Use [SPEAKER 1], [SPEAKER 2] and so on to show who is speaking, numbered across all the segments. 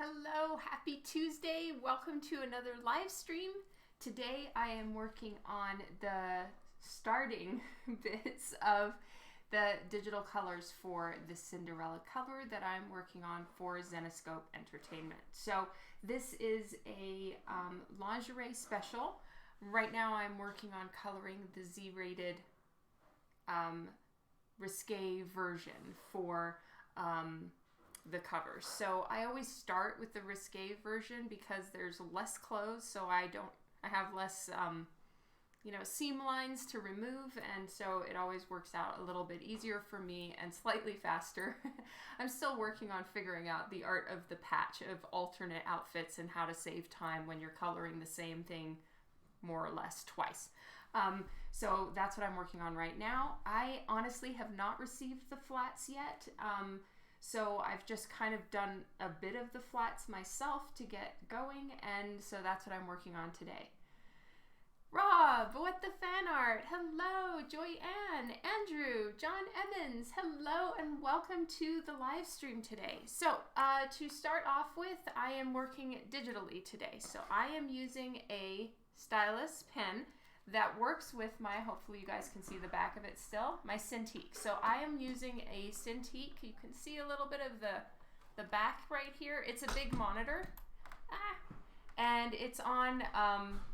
[SPEAKER 1] Hello, happy Tuesday. Welcome to another live stream. Today I am working on the starting bits of the digital colors for the Cinderella cover that I'm working on for Zenescope Entertainment. So this is a lingerie special. Right now I'm working on coloring the Z-rated risque version for the covers. So I always start with the risque version because there's less clothes, so I have less seam lines to remove, and so it always works out a little bit easier for me and slightly faster. I'm still working on figuring out the art of the patch of alternate outfits and how to save time when you're coloring the same thing more or less twice. So that's what I'm working on right now. I honestly have not received the flats yet. So I've just kind of done a bit of the flats myself to get going, and so that's what I'm working on today. Rob, what the fan art? Hello, Joy-Ann, Andrew, John Emmons, hello, and welcome to the live stream today. So to start off with, I am working digitally today. So I am using a stylus pen that works with my, hopefully you guys can see the back of it still, my Cintiq. So I am using a Cintiq. You can see a little bit of the back right here. It's a big monitor, and it's on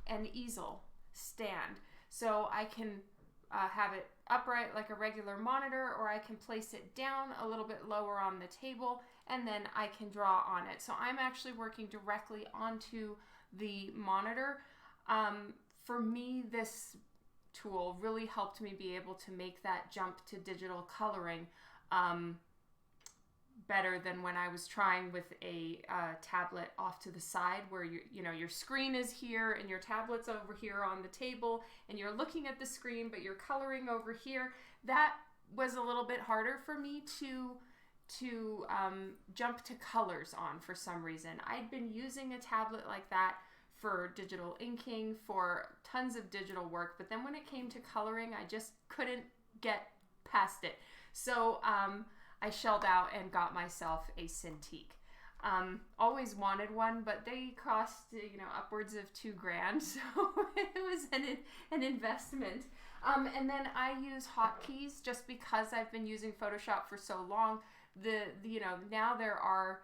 [SPEAKER 1] an easel stand. So I can have it upright like a regular monitor, or I can place it down a little bit lower on the table, and then I can draw on it. So I'm actually working directly onto the monitor. For me, this tool really helped me be able to make that jump to digital coloring better than when I was trying with a tablet off to the side, where your screen is here and your tablet's over here on the table and you're looking at the screen but you're coloring over here. That was a little bit harder for me to jump to colors on for some reason. I'd been using a tablet like that for digital inking, for tons of digital work, but then when it came to coloring, I just couldn't get past it. So I shelled out and got myself a Cintiq. Always wanted one, but they cost upwards of $2,000, so it was an investment. And then I use hotkeys just because I've been using Photoshop for so long. Now there are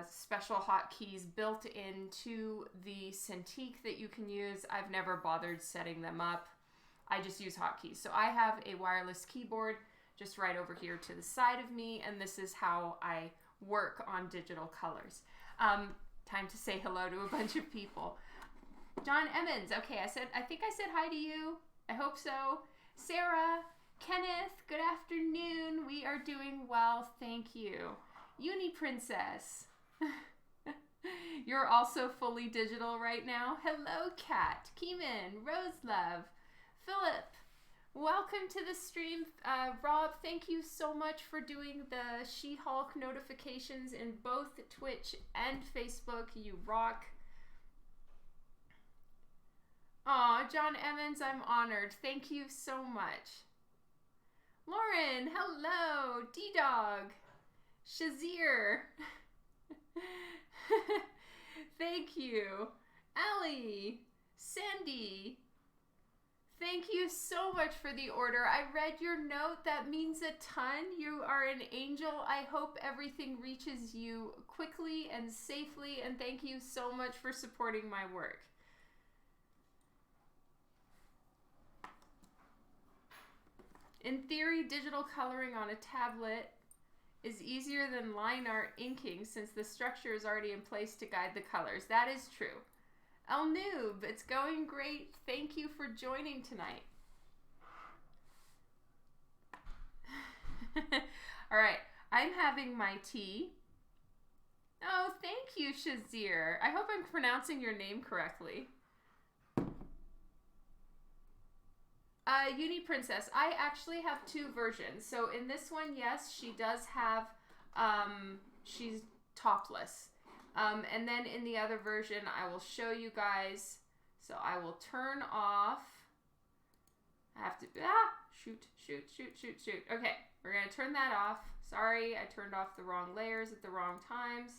[SPEAKER 1] special hotkeys built into the Cintiq that you can use. I've never bothered setting them up. I just use hotkeys. So I have a wireless keyboard just right over here to the side of me, and this is how I work on digital colors. Time to say hello to a bunch of people. John Emmons, okay, I think I said hi to you. I hope so. Sarah, Kenneth, good afternoon. We are doing well, thank you. Uni Princess. You're also fully digital right now. Hello, Kat, Keeman, Roselove, Philip. Welcome to the stream. Rob, thank you so much for doing the She-Hulk notifications in both Twitch and Facebook. You rock. Aw, John Emmons, I'm honored. Thank you so much. Lauren, hello. D-Dog. Shazir. Thank you. Allie. Sandy. Thank you so much for the order. I read your note. That means a ton. You are an angel. I hope everything reaches you quickly and safely, and thank you so much for supporting my work. In theory, digital coloring on a tablet is easier than line art inking since the structure is already in place to guide the colors. That is true. El Noob, it's going great. Thank you for joining tonight. All right, I'm having my tea. Oh, thank you, Shazir. I hope I'm pronouncing your name correctly. Uni Princess, I actually have two versions. So in this one, yes, she does have, she's topless. And then in the other version, I will show you guys. So I will turn off. I have to, shoot. Okay, we're going to turn that off. Sorry, I turned off the wrong layers at the wrong times.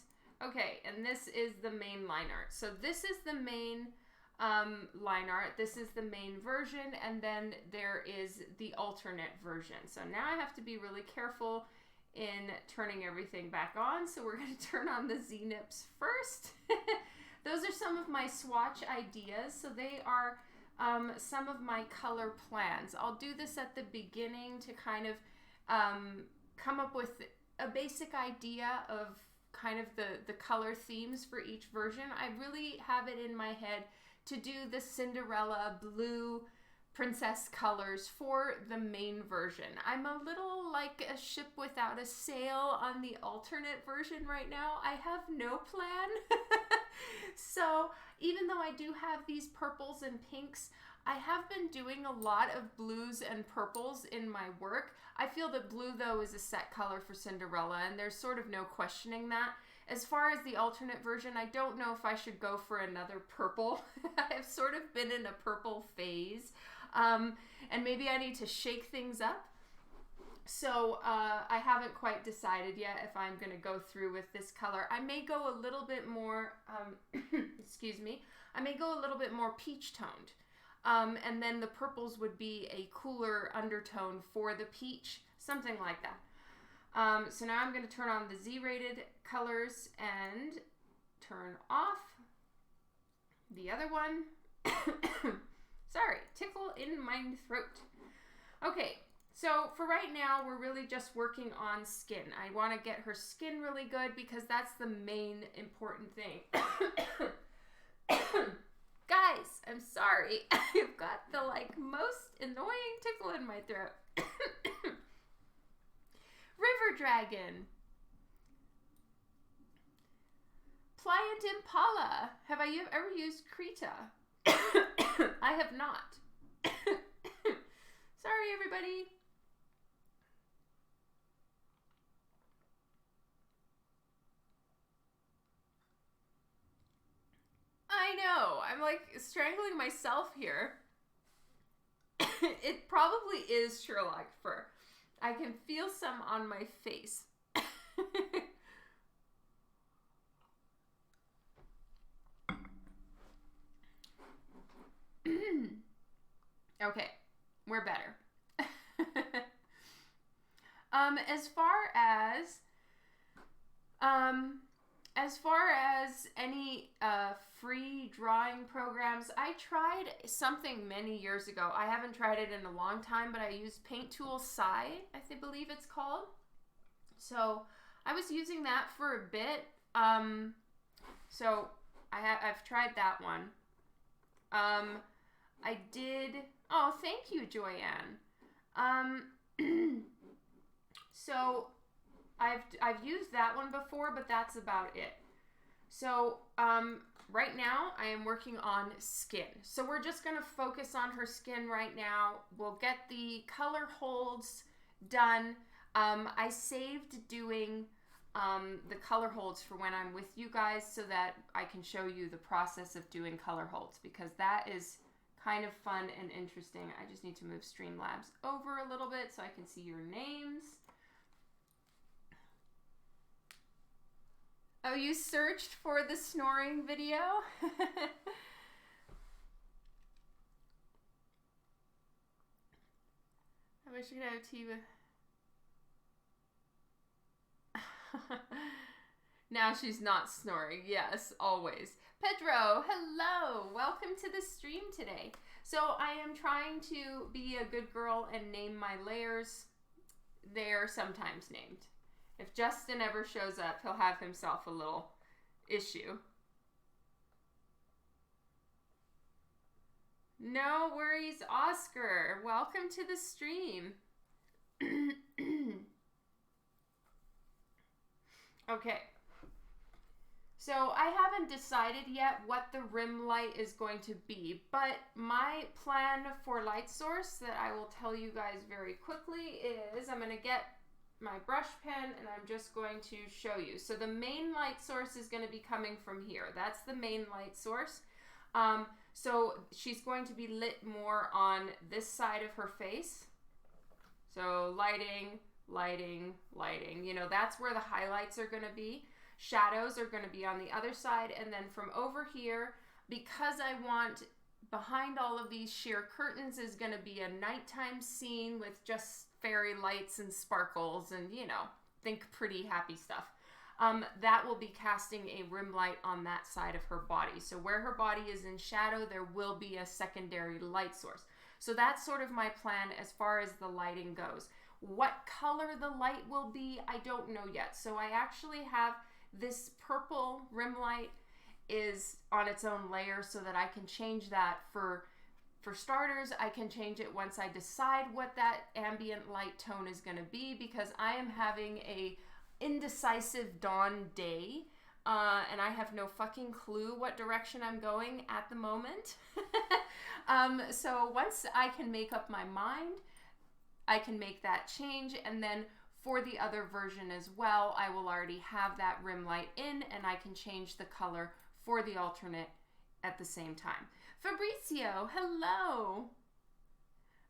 [SPEAKER 1] Okay, and this is the main line art. So this is the main line art. This is the main version, and then there is the alternate version. So now I have to be really careful in turning everything back on. So we're going to turn on the Z-nips first. Those are some of my swatch ideas. So they are some of my color plans. I'll do this at the beginning to kind of come up with a basic idea of kind of the color themes for each version. I really have it in my head to do the Cinderella blue princess colors for the main version. I'm a little like a ship without a sail on the alternate version right now. I have no plan. So even though I do have these purples and pinks, I have been doing a lot of blues and purples in my work. I feel that blue, though, is a set color for Cinderella, and there's sort of no questioning that. As far as the alternate version, I don't know if I should go for another purple. I've sort of been in a purple phase, and maybe I need to shake things up. So I haven't quite decided yet if I'm going to go through with this color. I may go a little bit more, excuse me, I may go a little bit more peach toned. And then the purples would be a cooler undertone for the peach, something like that. So now I'm going to turn on the Z-rated colors and turn off the other one. Sorry, tickle in my throat. Okay, so for right now, we're really just working on skin. I want to get her skin really good because that's the main important thing. Guys, I'm sorry. I've got the most annoying tickle in my throat. River Dragon. Pliant Impala. Have I ever used Krita? I have not. Sorry, everybody. I know. I'm like strangling myself here. It probably is Sherlock fur. I can feel some on my face. Okay, we're better. As far as any free drawing programs, I tried something many years ago. I haven't tried it in a long time, but I used Paint Tool Sai, I believe it's called. So I was using that for a bit. So I've tried that one. I did. Oh, thank you, Joyanne. So I've used that one before, but that's about it. So right now I am working on skin. So we're just going to focus on her skin right now. We'll get the color holds done. I saved doing the color holds for when I'm with you guys so that I can show you the process of doing color holds, because that is kind of fun and interesting. I just need to move Streamlabs over a little bit so I can see your names. Oh, you searched for the snoring video? I wish I could have tea with... Now she's not snoring. Yes, always. Pedro, hello. Welcome to the stream today. So I am trying to be a good girl and name my layers. They're sometimes named. If Justin ever shows up, he'll have himself a little issue. No worries, Oscar. Welcome to the stream. Okay. So I haven't decided yet what the rim light is going to be, but my plan for light source that I will tell you guys very quickly is I'm going to get my brush pen and I'm just going to show you. So the main light source is going to be coming from here. That's the main light source. So she's going to be lit more on this side of her face. So lighting, lighting, lighting. You know, that's where the highlights are going to be. shadows are going to be on the other side. And then from over here, because I want behind all of these sheer curtains is going to be a nighttime scene with just fairy lights and sparkles and, you know, think pretty happy stuff. That will be casting a rim light on that side of her body. So where her body is in shadow, there will be a secondary light source. So that's sort of my plan as far as the lighting goes. What color the light will be, I don't know yet. So I actually have this purple rim light is on its own layer so that I can change that for starters. I can change it once I decide what that ambient light tone is going to be, because I am having a indecisive dawn day and I have no fucking clue what direction I'm going at the moment. So once I can make up my mind, I can make that change, and then for the other version as well, I will already have that rim light in and I can change the color for the alternate at the same time. Fabrizio, hello.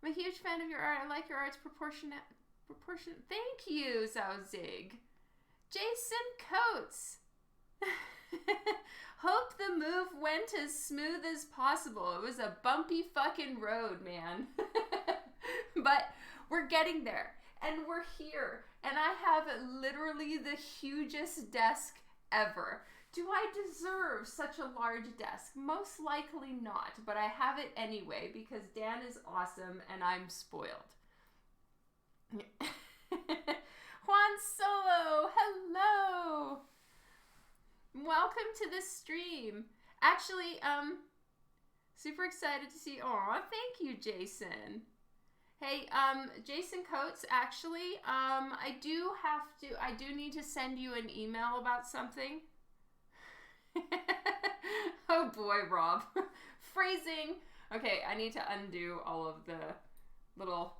[SPEAKER 1] I'm a huge fan of your art. I like your art's proportionate. Thank you, Zauzig. Jason Coates. Hope the move went as smooth as possible. It was a bumpy fucking road, man. But we're getting there. And we're here. And I have literally the hugest desk ever. Do I deserve such a large desk? Most likely not, but I have it anyway because Dan is awesome and I'm spoiled. Juan Solo, hello! Welcome to the stream. Actually, super excited to see. Aw, thank you, Jason. Hey, Jason Coates, actually, I do need to send you an email about something. Oh boy, Rob. Phrasing. Okay, I need to undo all of the little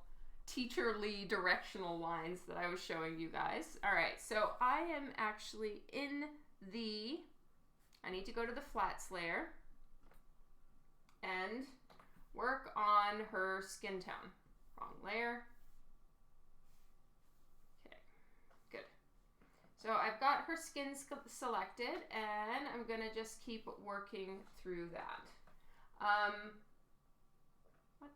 [SPEAKER 1] teacherly directional lines that I was showing you guys. All right, so I am actually in I need to go to the flats layer and work on her skin tone. Wrong layer. Okay, good. So I've got her skin selected and I'm gonna just keep working through that. What?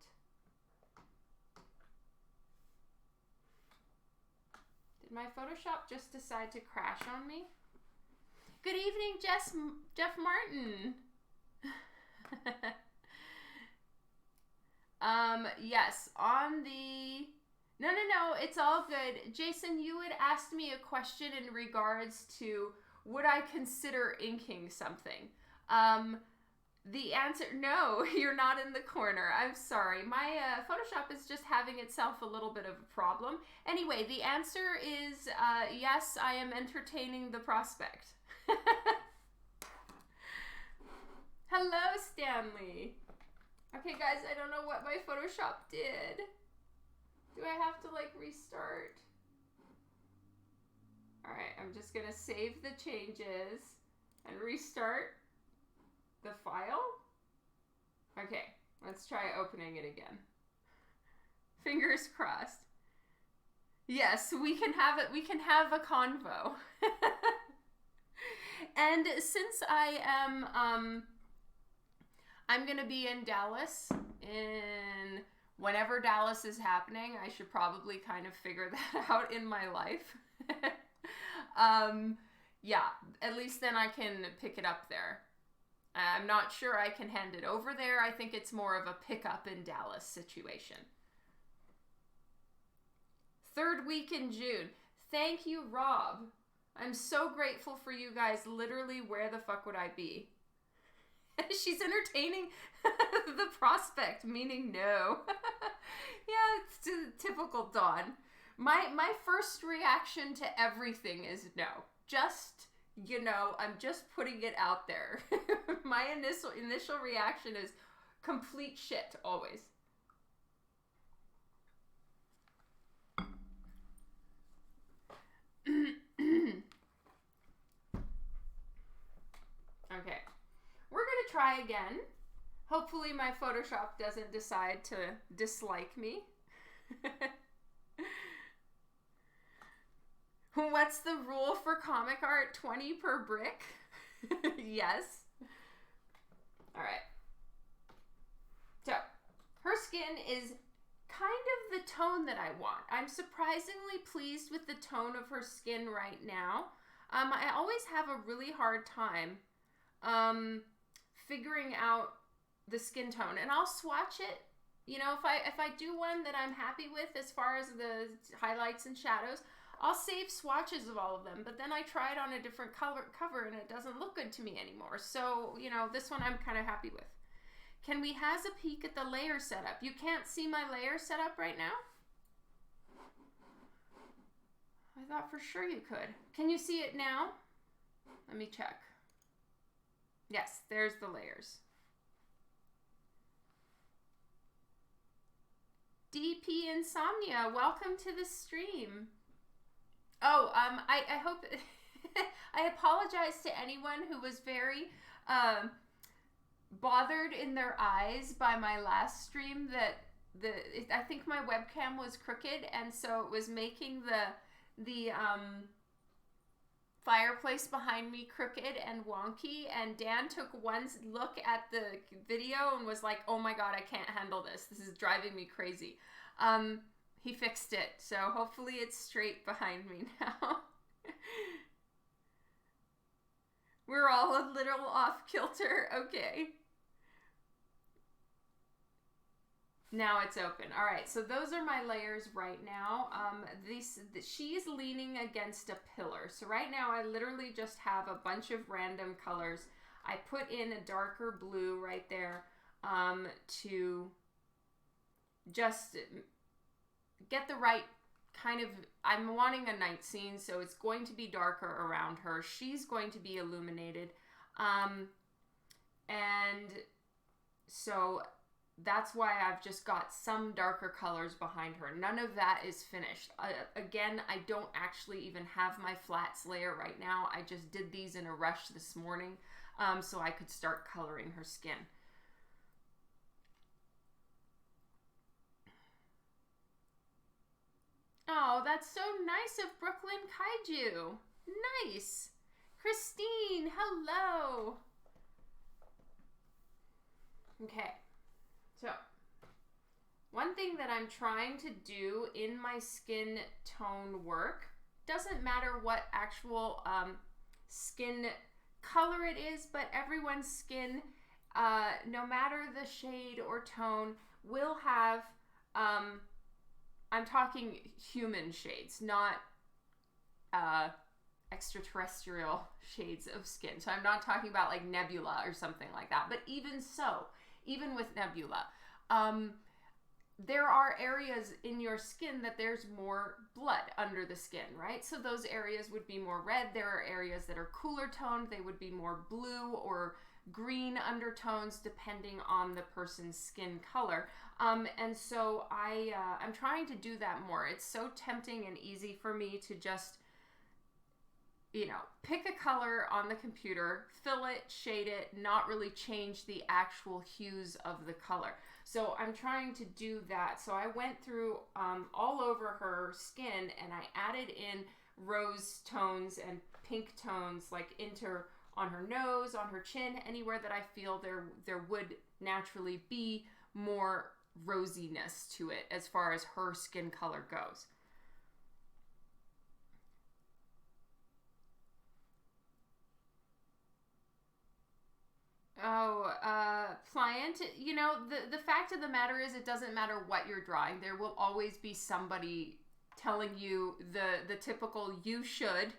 [SPEAKER 1] Did my Photoshop just decide to crash on me? Good evening, Jeff Martin. Yes, on the... No, it's all good. Jason, you had asked me a question in regards to would I consider inking something? The answer, no, you're not in the corner. I'm sorry. My Photoshop is just having itself a little bit of a problem. Anyway, the answer is yes, I am entertaining the prospect. Hello, Stanley. Okay, guys, I don't know what my Photoshop did. Do I have to, like, restart? All right, I'm just going to save the changes and restart the file. Okay, let's try opening it again. Fingers crossed. Yes, we can have it. We can have a convo. And since I am, I'm going to be in Dallas in whenever Dallas is happening. I should probably kind of figure that out in my life. Yeah, at least then I can pick it up there. I'm not sure I can hand it over there. I think it's more of a pickup in Dallas situation. 3rd week in June. Thank you, Rob. I'm so grateful for you guys. Literally, where the fuck would I be? She's entertaining the prospect, meaning no. Yeah, it's typical Dawn. My first reaction to everything is no. Just, you know, I'm just putting it out there. My initial reaction is complete shit, always. Okay, we're gonna try again. Hopefully my Photoshop doesn't decide to dislike me. What's the rule for comic art? 20 per brick? Yes. All right. So, her skin is kind of the tone that I want. I'm surprisingly pleased with the tone of her skin right now. I always have a really hard time figuring out the skin tone, and I'll swatch it. You know, if I do one that I'm happy with as far as the highlights and shadows, I'll save swatches of all of them, but then I try it on a different cover and it doesn't look good to me anymore. So, you know, this one I'm kind of happy with. Can we have a peek at the layer setup? You can't see my layer setup right now? I thought for sure you could. Can you see it now? Let me check. Yes, there's the layers. DP Insomnia, welcome to the stream. Oh, I hope, I apologize to anyone who was very bothered in their eyes by my last stream that I think my webcam was crooked, and so it was making the fireplace behind me crooked and wonky, and Dan took one look at the video and was like, oh my god, I can't handle this. This is driving me crazy. He fixed it, so hopefully it's straight behind me now. We're all a little off kilter. Okay. Now it's open. All right, so those are my layers right now. She's leaning against a pillar. So right now I literally just have a bunch of random colors. I put in a darker blue right there to just get the right kind of, I'm wanting a night scene, so it's going to be darker around her. She's going to be illuminated. And so that's why I've just got some darker colors behind her. None of that is finished. Again, I don't actually even have my flats layer right now. I just did these in a rush this morning so I could start coloring her skin. Oh, that's so nice of Brooklyn Kaiju. Nice. Christine, hello. Okay. So, one thing that I'm trying to do in my skin tone work, doesn't matter what actual skin color it is, but everyone's skin, no matter the shade or tone, will have, I'm talking human shades, not extraterrestrial shades of skin. So I'm not talking about like nebula or something like that, but even so, even with nebula, there are areas in your skin that there's more blood under the skin, right? So those areas would be more red. There are areas that are cooler toned. They would be more blue or green undertones depending on the person's skin color. And so I'm trying to do that more. It's so tempting and easy for me to just, you know, pick a color on the computer, fill it, shade it, not really change the actual hues of the color. So I'm trying to do that. So I went through all over her skin and I added in rose tones and pink tones like on her nose, on her chin, anywhere that I feel there would naturally be more rosiness to it as far as her skin color goes. Oh, Pliant, you know, the fact of the matter is it doesn't matter what you're drawing. There will always be somebody telling you the typical you should.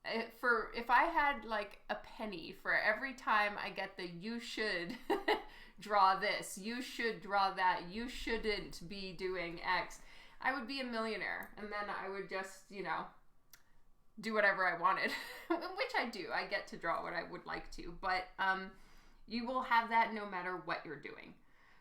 [SPEAKER 1] If I had like a penny for every time I get the you should draw this, you should draw that, you shouldn't be doing X, I would be a millionaire. And then I would just, you know, do whatever I wanted, which I do. I get to draw what I would like to, but you will have that no matter what you're doing.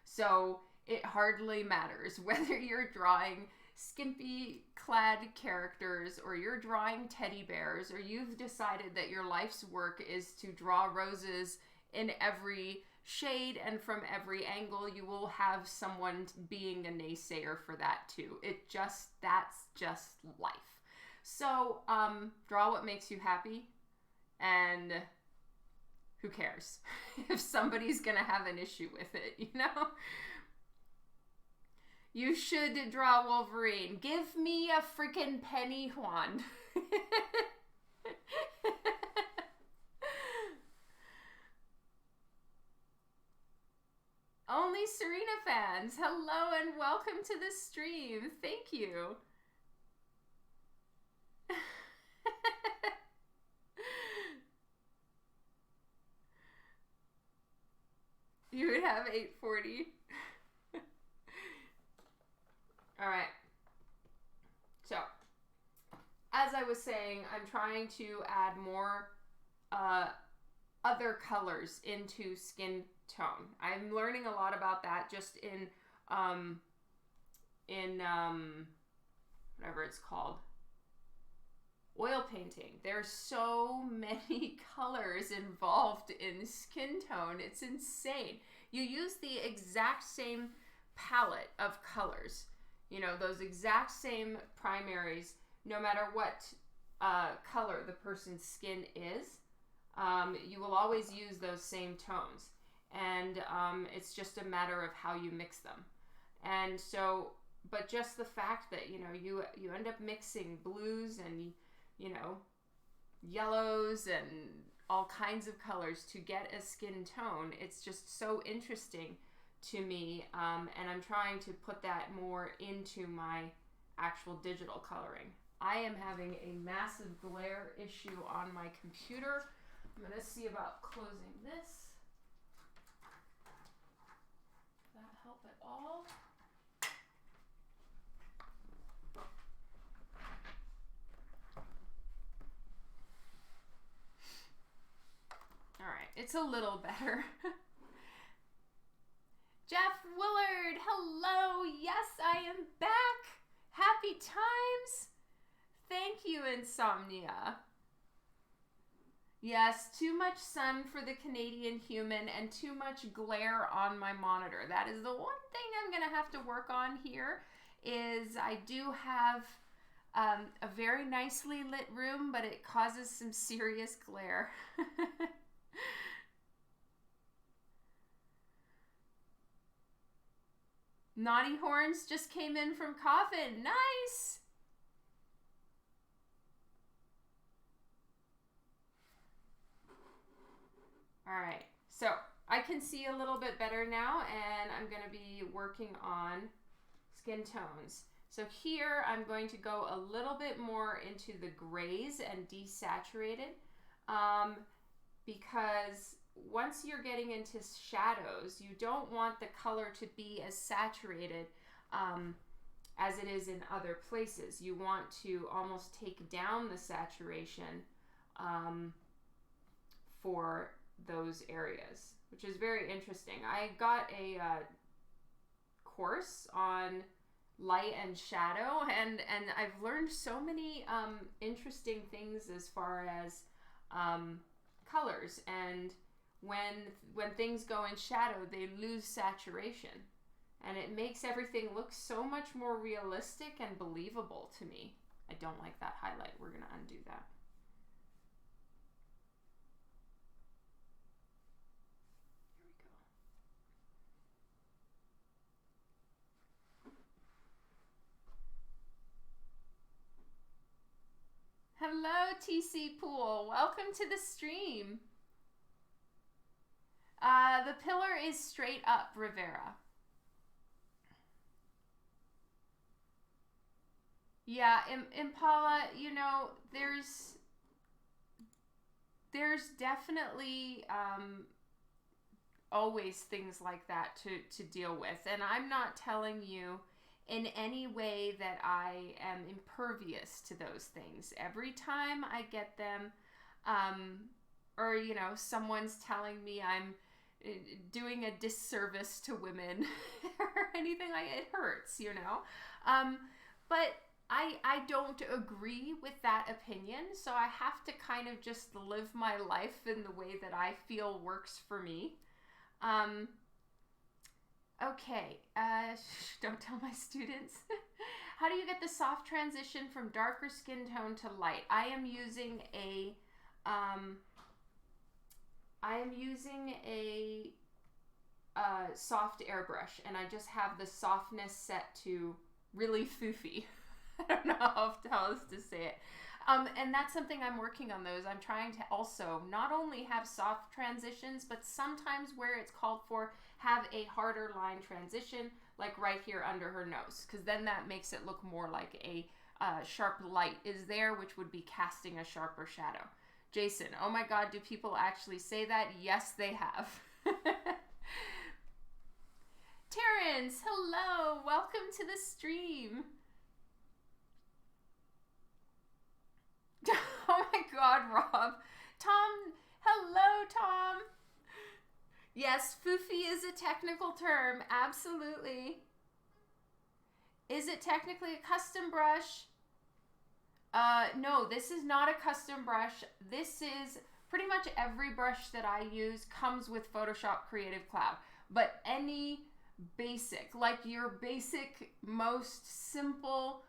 [SPEAKER 1] So it hardly matters whether you're drawing skimpy clad characters or you're drawing teddy bears or you've decided that your life's work is to draw roses in every shade and from every angle. You will have someone being a naysayer for that too. That's just life. So, draw what makes you happy, and who cares if somebody's gonna have an issue with it, you know? You should draw Wolverine. Give me a freaking penny wand. Only Serena fans. Hello and welcome to the stream. Thank you. You would have 840. All right. So, as I was saying, I'm trying to add more other colors into skin tone. I'm learning a lot about that just in whatever it's called, oil painting. There's so many colors involved in skin tone. It's insane. You use the exact same palette of colors, you know, those exact same primaries, no matter what color the person's skin is. You will always use those same tones, and it's just a matter of how you mix them. And so, but just the fact that, you know, you end up mixing blues and, you know, yellows and all kinds of colors to get a skin tone, it's just so interesting to me, and I'm trying to put that more into my actual digital coloring. I am having a massive glare issue on my computer. I'm going to see about closing this. Does that help at all? All right, it's a little better. Jeff Willard, hello. Yes, I am back. Happy times. Thank you, Insomnia. Yes, too much sun for the Canadian human and too much glare on my monitor. That is the one thing I'm going to have to work on here. Is I do have a very nicely lit room, but it causes some serious glare. Naughty Horns just came in from Coffin. Nice! Alright, so I can see a little bit better now, and I'm going to be working on skin tones. So here I'm going to go a little bit more into the grays and desaturated, because once you're getting into shadows, you don't want the color to be as saturated as it is in other places. You want to almost take down the saturation for those areas, which is very interesting. I got a course on light and shadow, and I've learned so many interesting things as far as colors, and when things go in shadow, they lose saturation, and it makes everything look so much more realistic and believable to me. I don't like that highlight. We're gonna undo that. Hello, TC Pool. Welcome to the stream. The pillar is straight up, Rivera. Yeah, Impala, you know, there's definitely always things like that to deal with. And I'm not telling you in any way that I am impervious to those things. Every time I get them, or, you know, someone's telling me I'm doing a disservice to women or anything, like it hurts, you know. But I don't agree with that opinion, so I have to kind of just live my life in the way that I feel works for me. Okay, don't tell my students. How do you get the soft transition from darker skin tone to light? I am using a soft airbrush, and I just have the softness set to really foofy. I don't know how else to say it. And that's something I'm working on those. I'm trying to also not only have soft transitions, but sometimes where it's called for, have a harder line transition, like right here under her nose, because then that makes it look more like a sharp light is there, which would be casting a sharper shadow. Jason, oh my God, do people actually say that? Yes, they have. Terrence, hello, welcome to the stream. Oh my God, Rob. Tom, hello, Tom. Yes, foofy is a technical term, absolutely. Is it technically a custom brush? No, this is not a custom brush. This is pretty much every brush that I use comes with Photoshop Creative Cloud. But any basic, like your basic, most simple,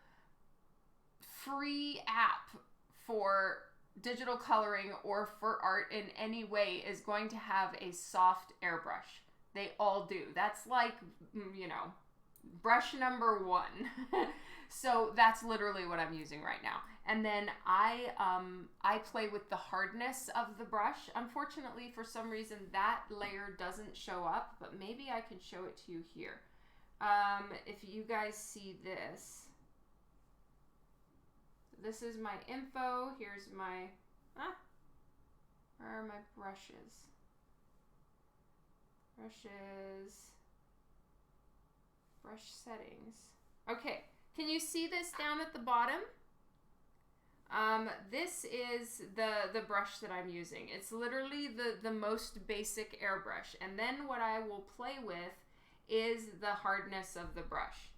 [SPEAKER 1] free app for digital coloring or for art in any way is going to have a soft airbrush. They all do. That's like, you know, brush number 1. So that's literally what I'm using right now. And then I play with the hardness of the brush. Unfortunately, for some reason, that layer doesn't show up, but maybe I can show it to you here. If you guys see this, this is my info. Here's my, where are my brushes? Brush settings. Okay, can you see this down at the bottom? This is the brush that I'm using. It's literally the most basic airbrush. And then what I will play with is the hardness of the brush.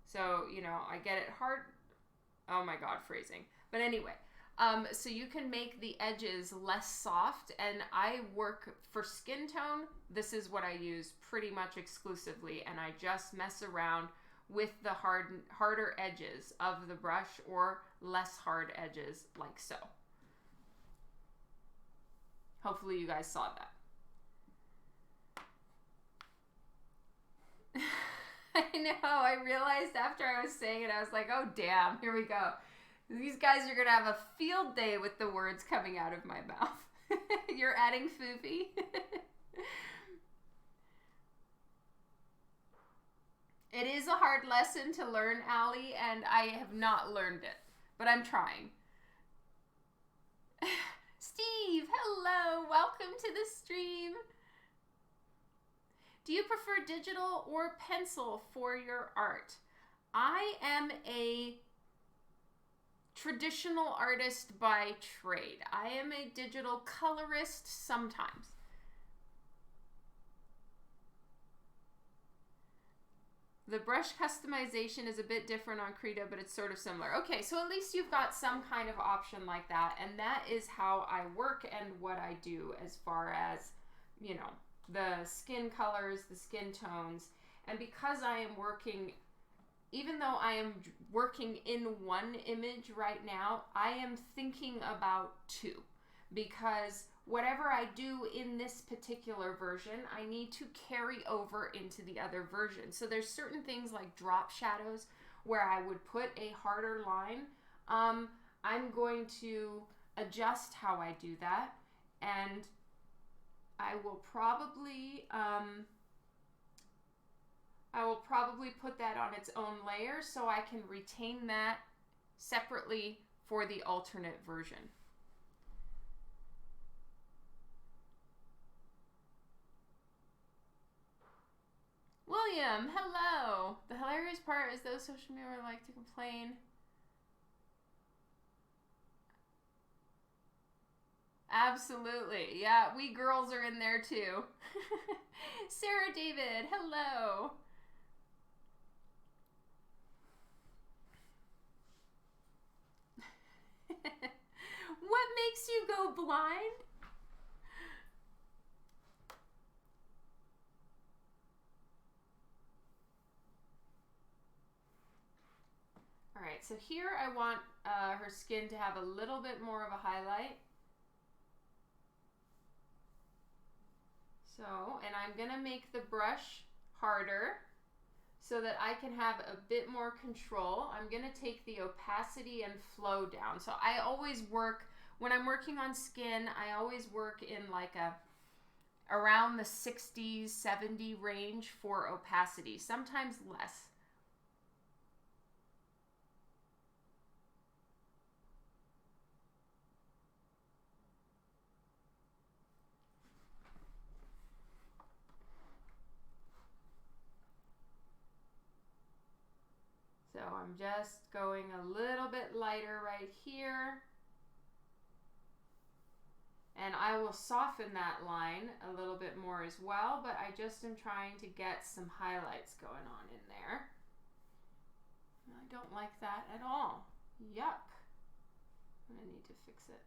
[SPEAKER 1] So, you know, I get it hard. Oh my God, phrasing. But anyway, so you can make the edges less soft, and I work for skin tone. This is what I use pretty much exclusively, and I just mess around with the harder edges of the brush or less hard edges like so. Hopefully you guys saw that. I know, I realized after I was saying it, I was like, oh damn, here we go. These guys are gonna have a field day with the words coming out of my mouth. You're adding foofy? It is a hard lesson to learn, Allie, and I have not learned it, but I'm trying. Steve, hello, welcome to the stream. Do you prefer digital or pencil for your art? I am a traditional artist by trade. I am a digital colorist sometimes. The brush customization is a bit different on Krita, but it's sort of similar. Okay, so at least you've got some kind of option like that, and that is how I work and what I do as far as, you know, the skin colors, the skin tones. And because I am working, even though I am working in one image right now, I am thinking about 2, because whatever I do in this particular version, I need to carry over into the other version. So there's certain things like drop shadows where I would put a harder line. I'm going to adjust how I do that, and I will probably put that on its own layer so I can retain that separately for the alternate version. William, hello. The hilarious part is those social media like to complain. Absolutely. Yeah, we girls are in there too. Sarah David, hello. What makes you go blind? right, so here I want her skin to have a little bit more of a highlight. So, and I'm gonna make the brush harder so that I can have a bit more control. I'm gonna take the opacity and flow down. So I always work, when I'm working on skin, I always work in like around the 60s, 70 range for opacity, sometimes less. So I'm just going a little bit lighter right here. And I will soften that line a little bit more as well, but I just am trying to get some highlights going on in there. I don't like that at all. Yuck. I'm gonna need to fix it.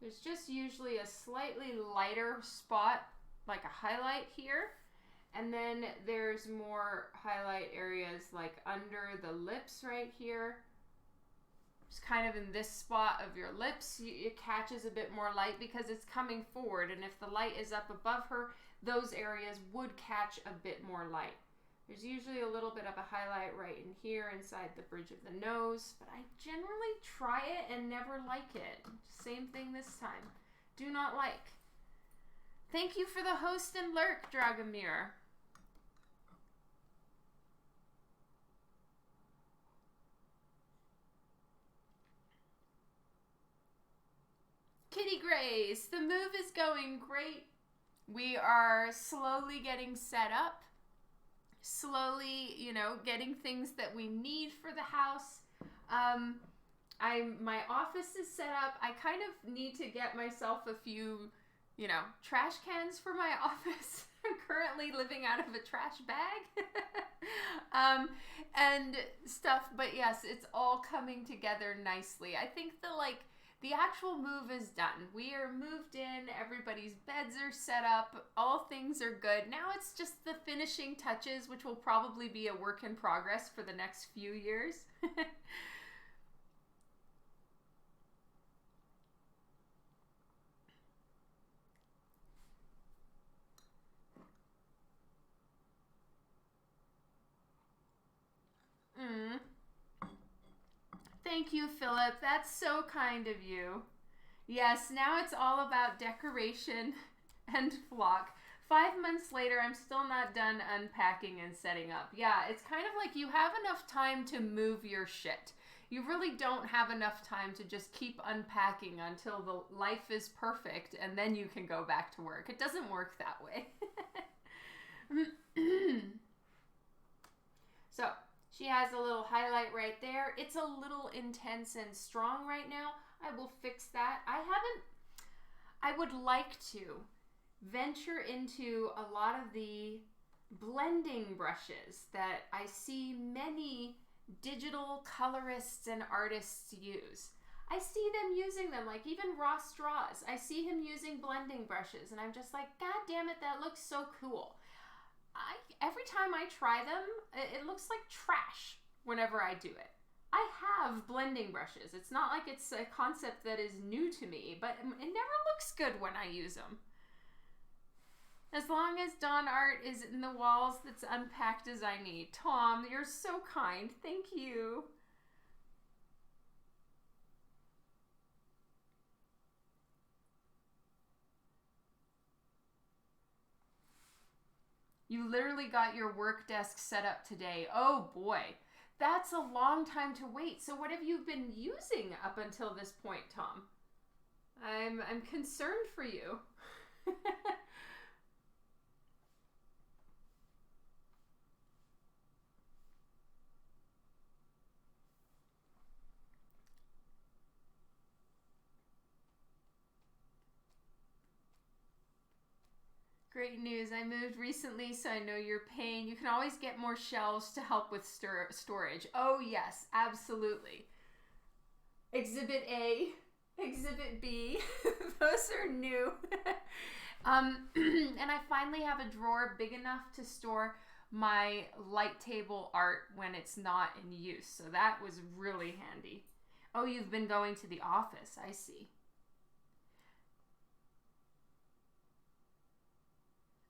[SPEAKER 1] There's just usually a slightly lighter spot, like a highlight here. And then there's more highlight areas like under the lips right here. Just kind of in this spot of your lips, it catches a bit more light because it's coming forward. And if the light is up above her, those areas would catch a bit more light. There's usually a little bit of a highlight right in here inside the bridge of the nose, but I generally try it and never like it. Same thing this time. Do not like. Thank you for the host and lurk, Dragomir. Kitty Grace, the move is going great. We are slowly getting set up. Slowly, you know, getting things that we need for the house. My office is set up. I kind of need to get myself a few, you know, trash cans for my office. I'm currently living out of a trash bag. And stuff, but yes, it's all coming together nicely. I think the actual move is done. We are moved in, everybody's beds are set up, all things are good. Now it's just the finishing touches, which will probably be a work in progress for the next few years. Thank you, Philip. That's so kind of you. Yes, now it's all about decoration and flock. 5 months later, I'm still not done unpacking and setting up. Yeah, it's kind of like you have enough time to move your shit. You really don't have enough time to just keep unpacking until the life is perfect and then you can go back to work. It doesn't work that way. So, she has a little highlight right there. It's a little intense and strong right now. I will fix that. I would like to venture into a lot of the blending brushes that I see many digital colorists and artists use. I see them using them, like even Ross Straws. I see him using blending brushes and I'm just like, God damn it, that looks so cool. Every time I try them, it looks like trash whenever I do it. I have blending brushes. It's not like it's a concept that is new to me, but it never looks good when I use them. As long as Dawn art is in the walls that's unpacked as I need. Tom, you're so kind. Thank you. You literally got your work desk set up today. Oh boy, that's a long time to wait. So what have you been using up until this point, Tom? I'm concerned for you. Great news. I moved recently, so I know your pain. You can always get more shelves to help with storage. Oh, yes, absolutely. Exhibit A, Exhibit B, those are new. And I finally have a drawer big enough to store my light table art when it's not in use. So that was really handy. Oh, you've been going to the office. I see.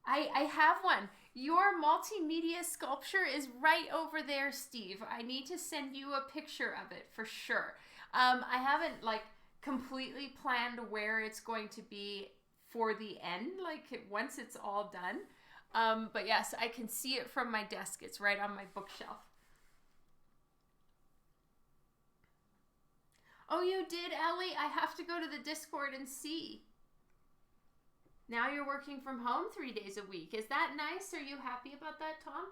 [SPEAKER 1] I have one. Your multimedia sculpture is right over there, Steve. I need to send you a picture of it for sure. I haven't like completely planned where it's going to be for the end, like once it's all done. But yes, I can see it from my desk. It's right on my bookshelf. Oh, you did, Ellie? I have to go to the Discord and see. Now you're working from home 3 days a week. Is that nice? Are you happy about that, Tom?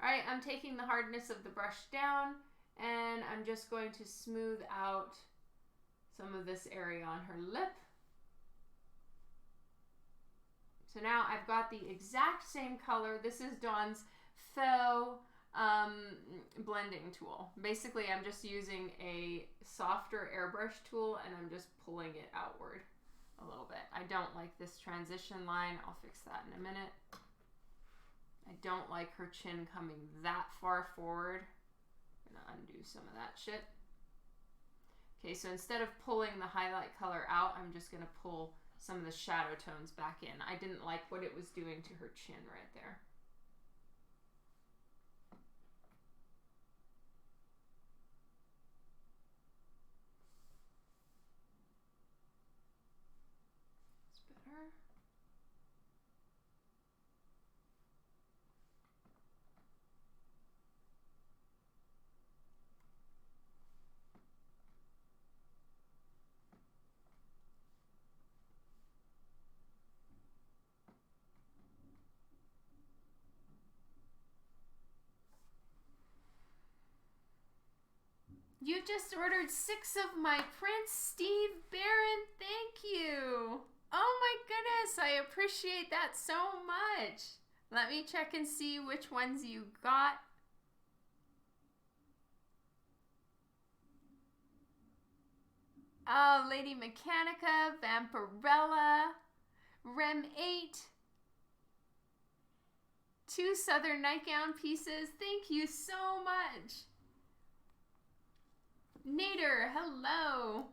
[SPEAKER 1] All right, I'm taking the hardness of the brush down, and I'm just going to smooth out some of this area on her lip. So now I've got the exact same color. This is Dawn's faux blending tool. Basically, I'm just using a softer airbrush tool, and I'm just pulling it outward a little bit. I don't like this transition line. I'll fix that in a minute. I don't like her chin coming that far forward. I'm gonna undo some of that shit. Okay, so instead of pulling the highlight color out, I'm just gonna pull some of the shadow tones back in. I didn't like what it was doing to her chin right there. You just ordered 6 of my prints, Steve Barron. Thank you. Oh my goodness, I appreciate that so much. Let me check and see which ones you got. Oh, Lady Mechanica, Vampirella, Rem 8, 2 Southern Nightgown pieces. Thank you so much. Nader, hello.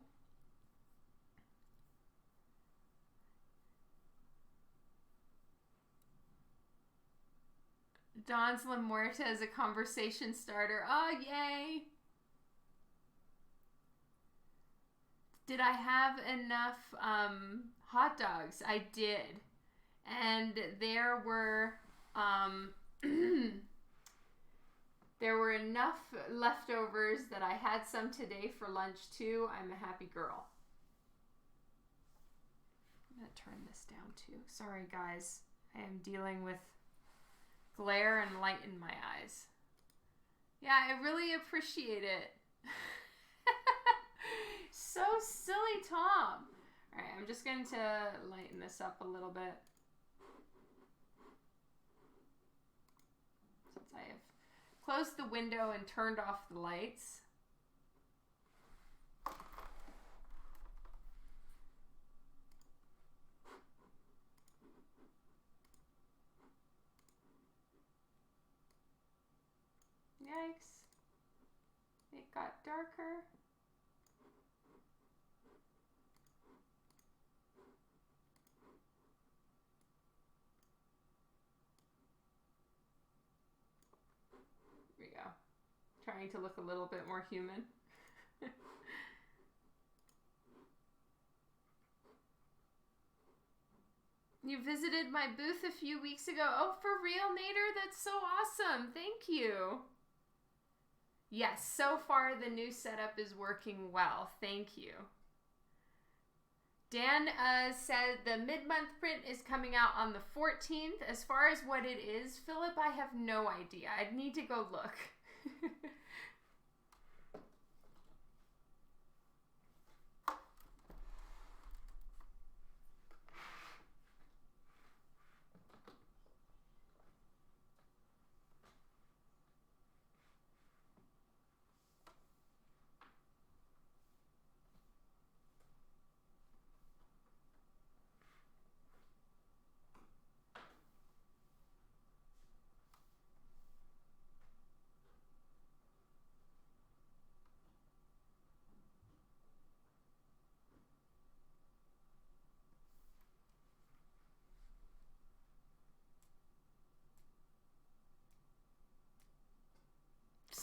[SPEAKER 1] Dawn's La Muerta is a conversation starter. Oh, yay. Did I have enough hot dogs? I did. And there were there were enough leftovers that I had some today for lunch too. I'm a happy girl. I'm going to turn this down too. Sorry guys. I am dealing with glare and light in my eyes. Yeah, I really appreciate it. So silly, Tom. Alright, I'm just going to lighten this up a little bit. Since I have closed the window and turned off the lights. Yikes. It got darker. Here we go. Trying to look a little bit more human. You visited my booth a few weeks ago. Oh, for real, Nader? That's so awesome. Thank you. Yes, so far the new setup is working well. Thank you. Dan said the mid-month print is coming out on the 14th. As far as what it is, Philip, I have no idea. I'd need to go look.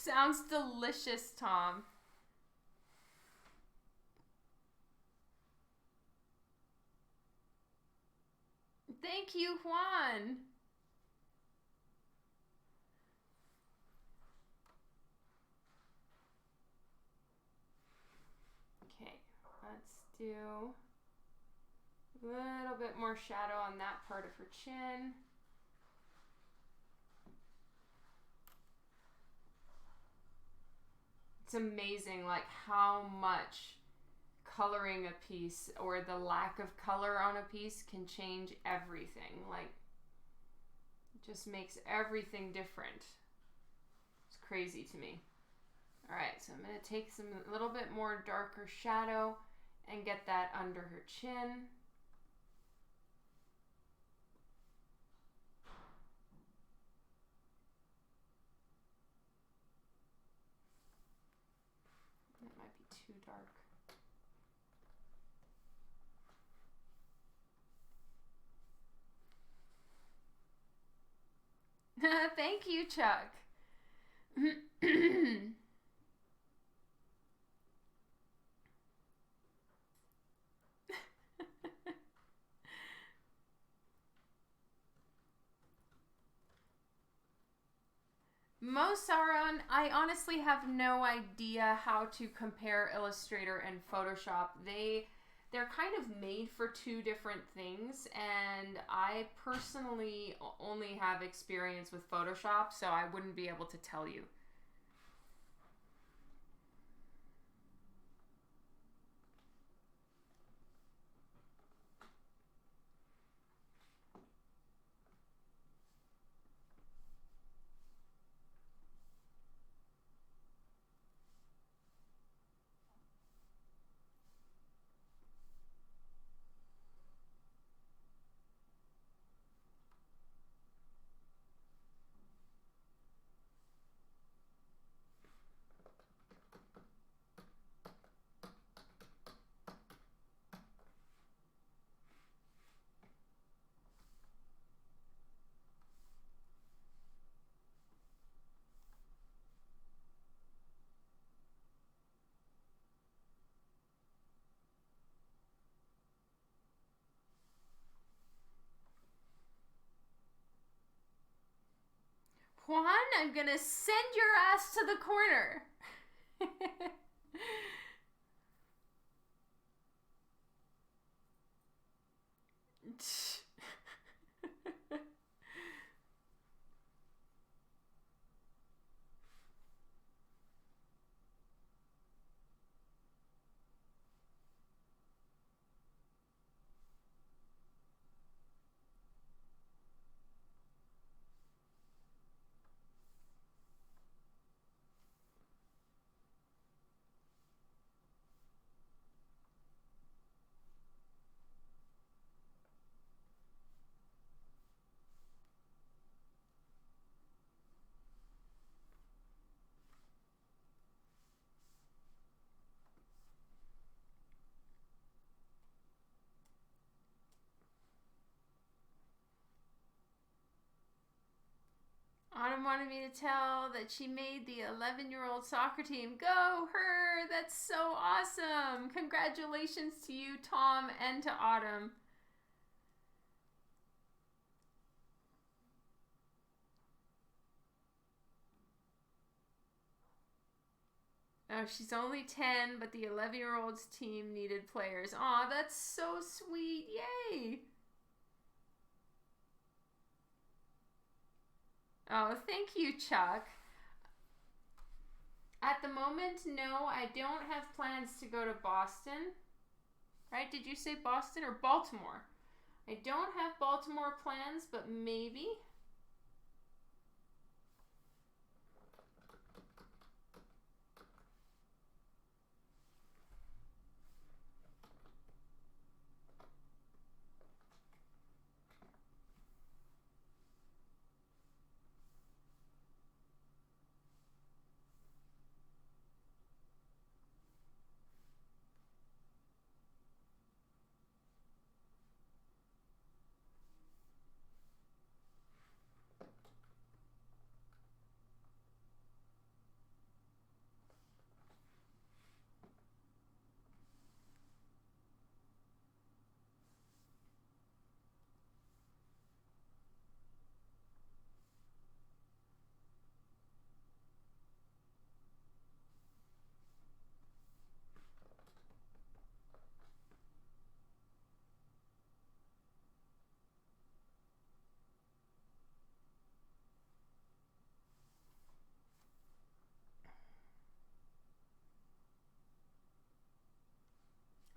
[SPEAKER 1] Sounds delicious, Tom. Thank you, Juan. Okay, let's do a little bit more shadow on that part of her chin. It's amazing, like, how much coloring a piece or the lack of color on a piece can change everything. Like, it just makes everything different. It's crazy to me. All right, so I'm going to take a little bit more darker shadow and get that under her chin. That might be too dark. Thank you, Chuck. Mo Sauron, I honestly have no idea how to compare Illustrator and Photoshop. They're kind of made for two different things, and I personally only have experience with Photoshop, so I wouldn't be able to tell you. Juan, I'm gonna send your ass to the corner. Autumn wanted me to tell that she made the 11-year-old soccer team. Go her! That's so awesome! Congratulations to you, Tom, and to Autumn. Oh, she's only 10, but the 11-year-old's team needed players. Aw, that's so sweet. Yay! Oh, thank you, Chuck. At the moment, no, I don't have plans to go to Boston. Right? Did you say Boston or Baltimore? I don't have Baltimore plans, but maybe.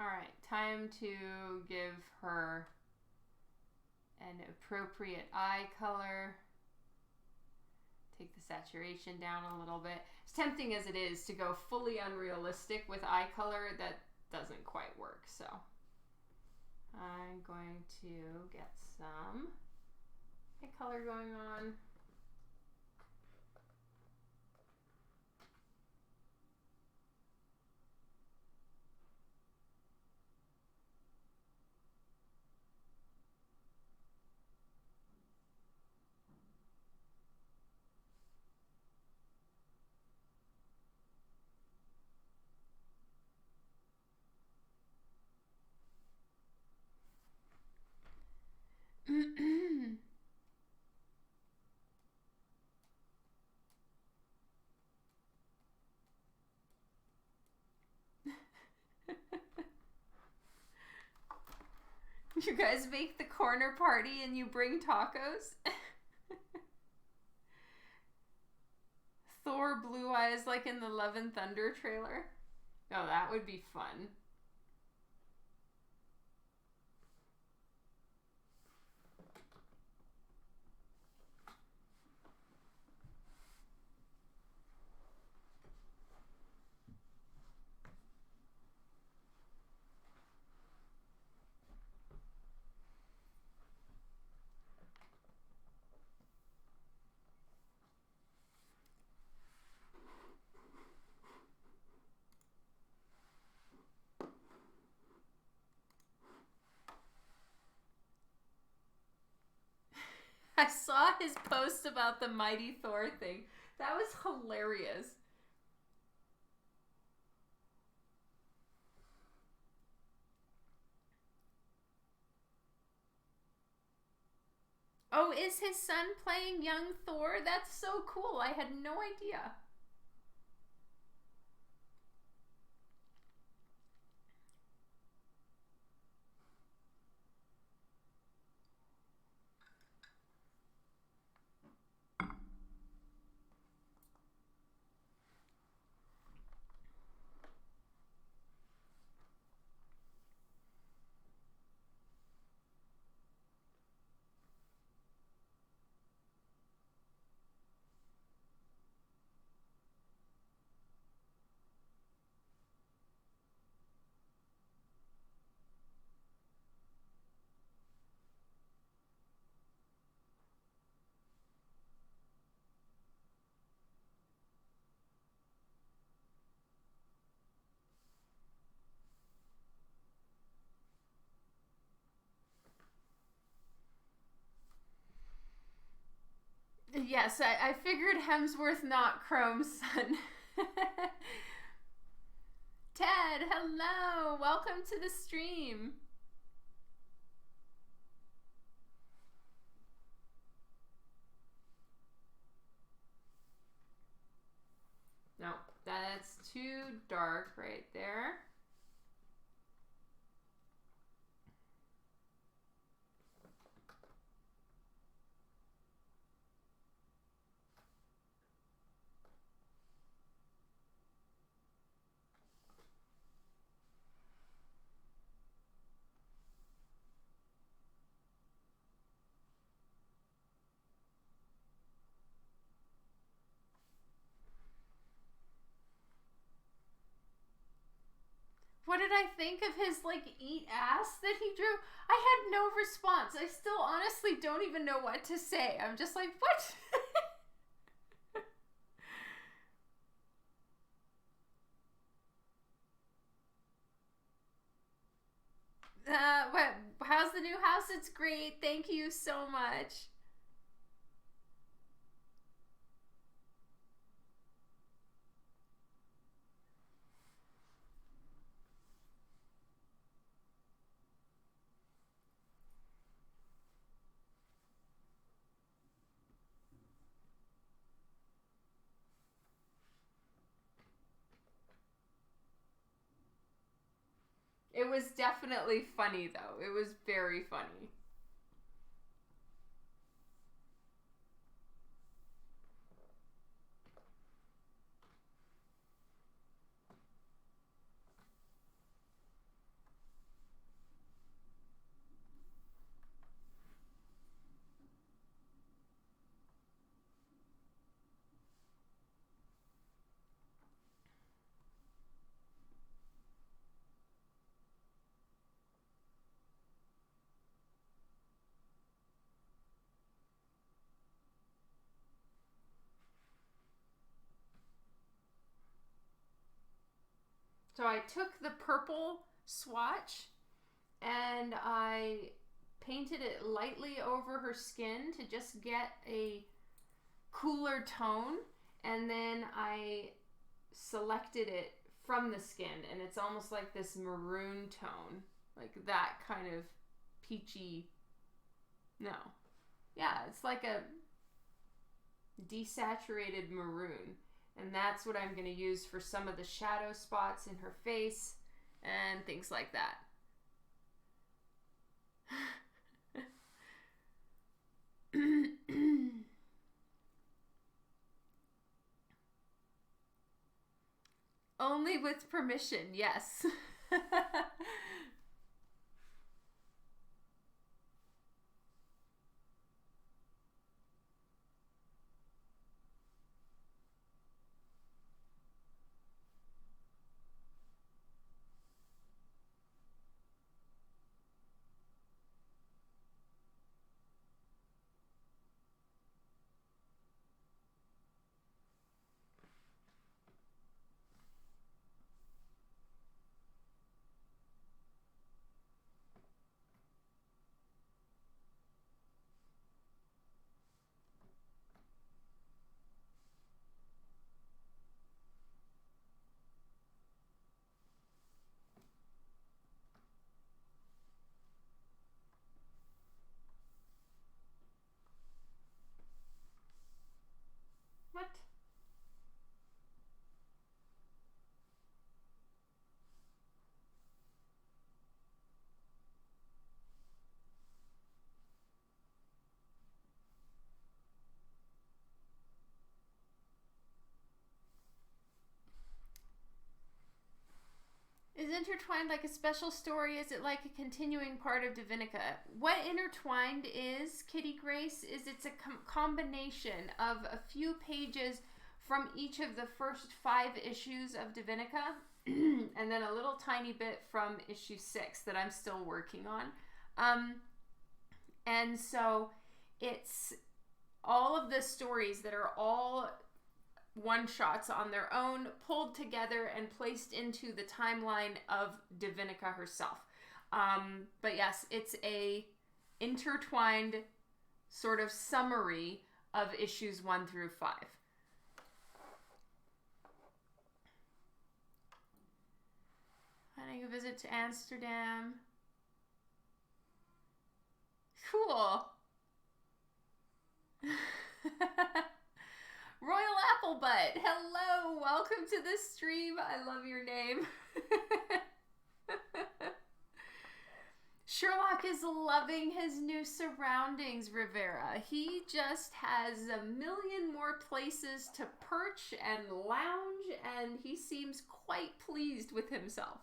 [SPEAKER 1] Alright, time to give her an appropriate eye color. Take the saturation down a little bit. As tempting as it is to go fully unrealistic with eye color, that doesn't quite work. So I'm going to get some eye color going on. You guys make the corner party and you bring tacos? Thor blue eyes like in the Love and Thunder trailer? Oh, that would be fun. I saw his post about the Mighty Thor thing. That was hilarious. Oh, is his son playing young Thor? That's so cool. I had no idea. Yes, I figured Hemsworth, not Chrome's son. Ted, hello! Welcome to the stream. No, that's too dark right there. What did I think of his, like, eat ass that he drew? I had no response. I still honestly don't even know what to say. I'm just like, what? What? How's the new house? It's great. Thank you so much. It was definitely funny, though. It was very funny. So I took the purple swatch and I painted it lightly over her skin to just get a cooler tone, and then I selected it from the skin, and it's almost like this maroon tone, like that kind of peachy, no, yeah, it's like a desaturated maroon, and that's what I'm going to use for some of the shadow spots in her face and things like that. Only with permission, yes. What? Is Intertwined like a special story? Is it like a continuing part of Divinica? What Intertwined is, Kitty Grace, is it's a combination of a few pages from each of the first 5 issues of Divinica, and then a little tiny bit from issue 6 that I'm still working on. And so it's all of the stories that are all one-shots on their own, pulled together and placed into the timeline of Divinica herself. But yes, it's a intertwined sort of summary of issues 1 through 5. Planning a visit to Amsterdam. Cool. Royal Applebutt, hello, welcome to this stream. I love your name. Sherlock is loving his new surroundings, Rivera. He just has a million more places to perch and lounge, and he seems quite pleased with himself.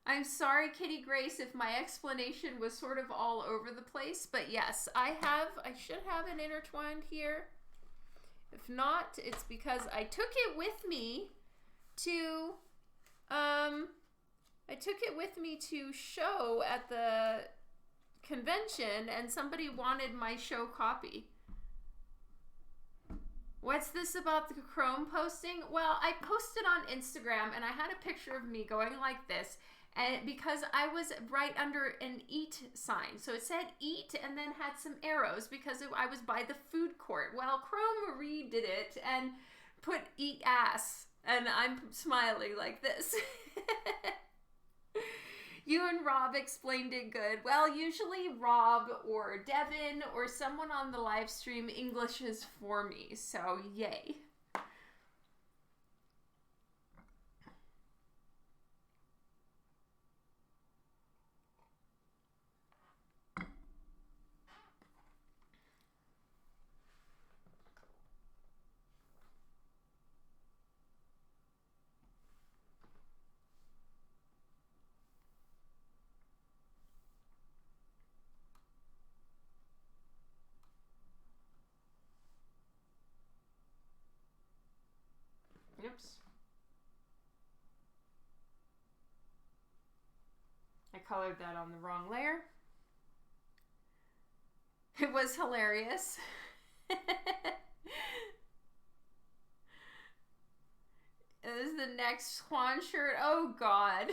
[SPEAKER 1] I'm sorry, Kitty Grace, if my explanation was sort of all over the place, but yes, I should have an intertwined here. If not, it's because I took it with me to, show at the convention, and somebody wanted my show copy. What's this about the Chrome posting? Well, I posted on Instagram, and I had a picture of me going like this, and because I was right under an eat sign. So it said eat and then had some arrows because I was by the food court. Well, Chrome redid it and put eat ass. And I'm smiling like this. You and Rob explained it good. Well, usually Rob or Devin or someone on the live stream Englishes for me. So yay. Oops. I colored that on the wrong layer. It was hilarious. This is the next Swan shirt. Oh, God.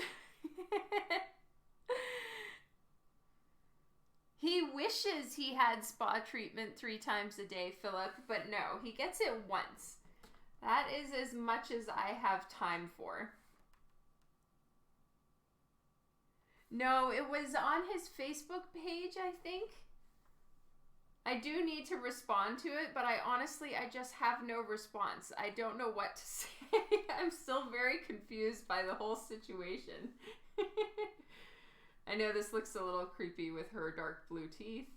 [SPEAKER 1] He wishes he had spa treatment 3 times a day, Philip, but no, he gets it once. That is as much as I have time for. No, it was on his Facebook page, I think. I do need to respond to it, but I just have no response. I don't know what to say. I'm still very confused by the whole situation. I know this looks a little creepy with her dark blue teeth.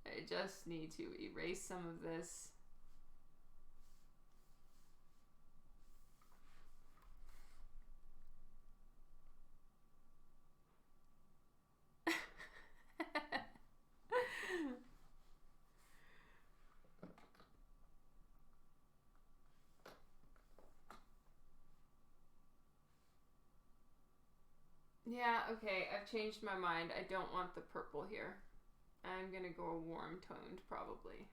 [SPEAKER 1] I just need to erase some of this. Yeah, okay, I've changed my mind. I don't want the purple here. I'm gonna go a warm toned, probably.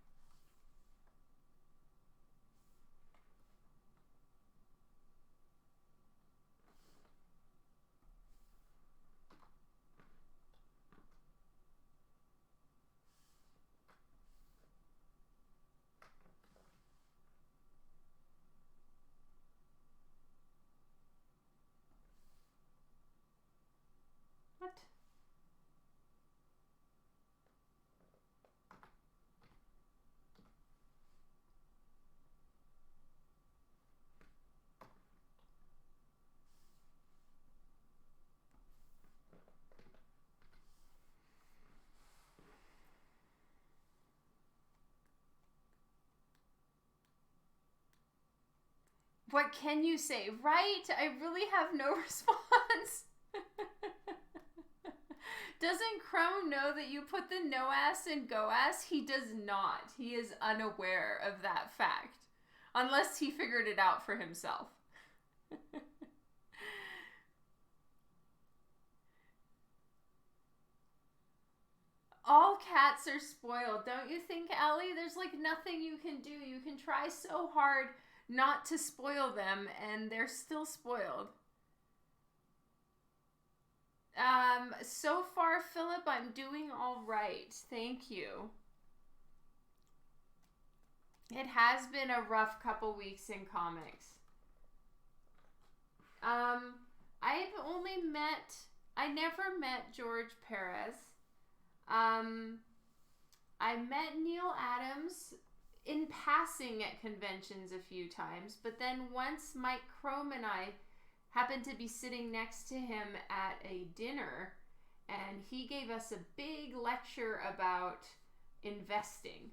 [SPEAKER 1] What? What can you say? Right? I really have no response. Doesn't Chrome know that you put the no-ass in go-ass? He does not. He is unaware of that fact. Unless he figured it out for himself. All cats are spoiled, don't you think, Allie? There's like nothing you can do. You can try so hard not to spoil them, and they're still spoiled. So far, Philip, I'm doing all right. Thank you. It has been a rough couple weeks in comics. I never met George Perez. I met Neil Adams in passing at conventions a few times, but then once Mike Crome and I happened to be sitting next to him at a dinner, and he gave us a big lecture about investing.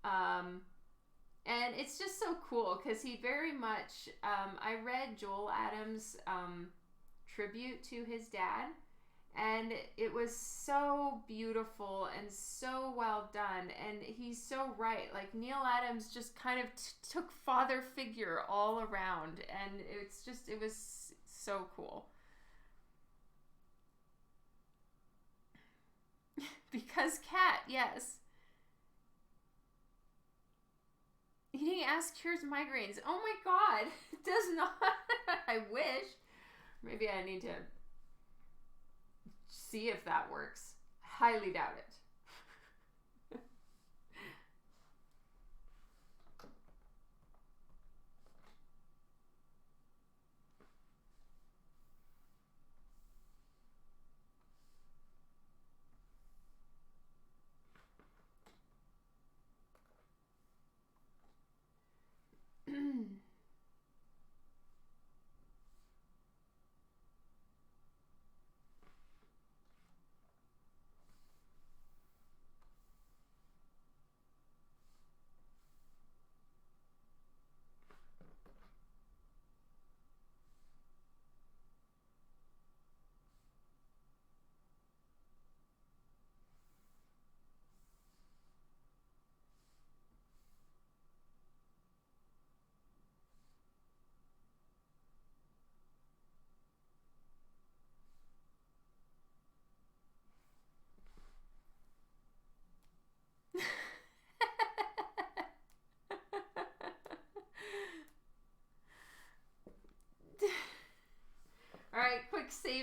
[SPEAKER 1] And it's just so cool because he very much, I read Joel Adams' tribute to his dad, and it was so beautiful and so well done, and he's so right. Like, Neil Adams just kind of took father figure all around, and it was so cool. Because cat, yes. Eating ass cures migraines. Oh my god, it does not. I wish. Maybe I need to see if that works. Highly doubt it.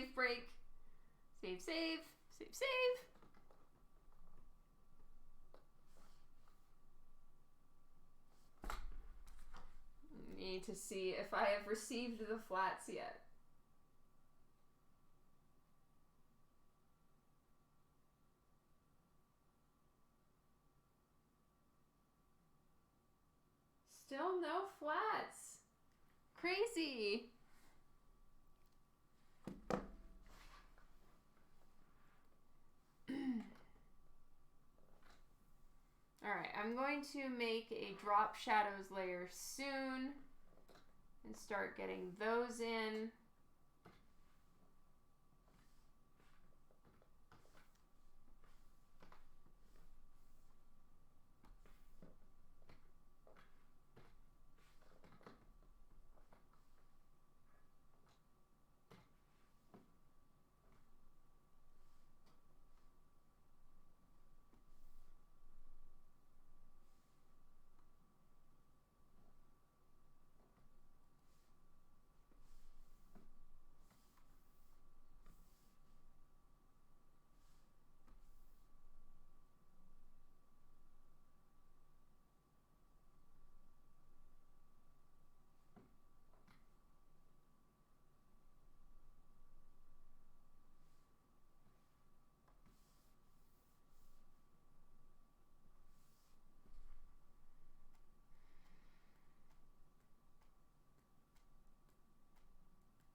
[SPEAKER 1] save break. Save, save, save, save. Need to see if I have received the flats yet. Still no flats. Crazy. Alright, I'm going to make a drop shadows layer soon and start getting those in.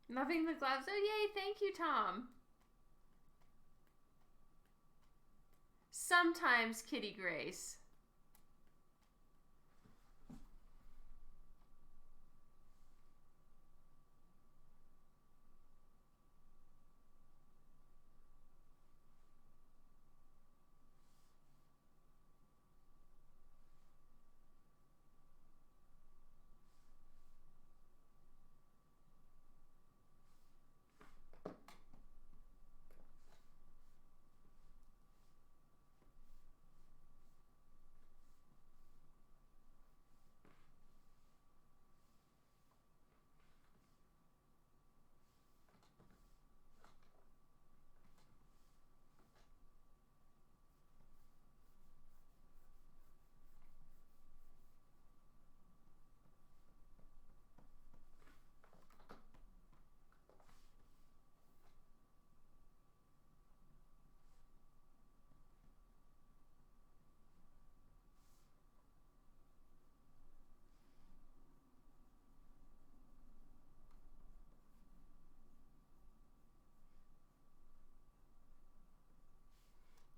[SPEAKER 1] Loving the gloves. Oh, yay. Thank you, Tom. Sometimes, Kitty Grace.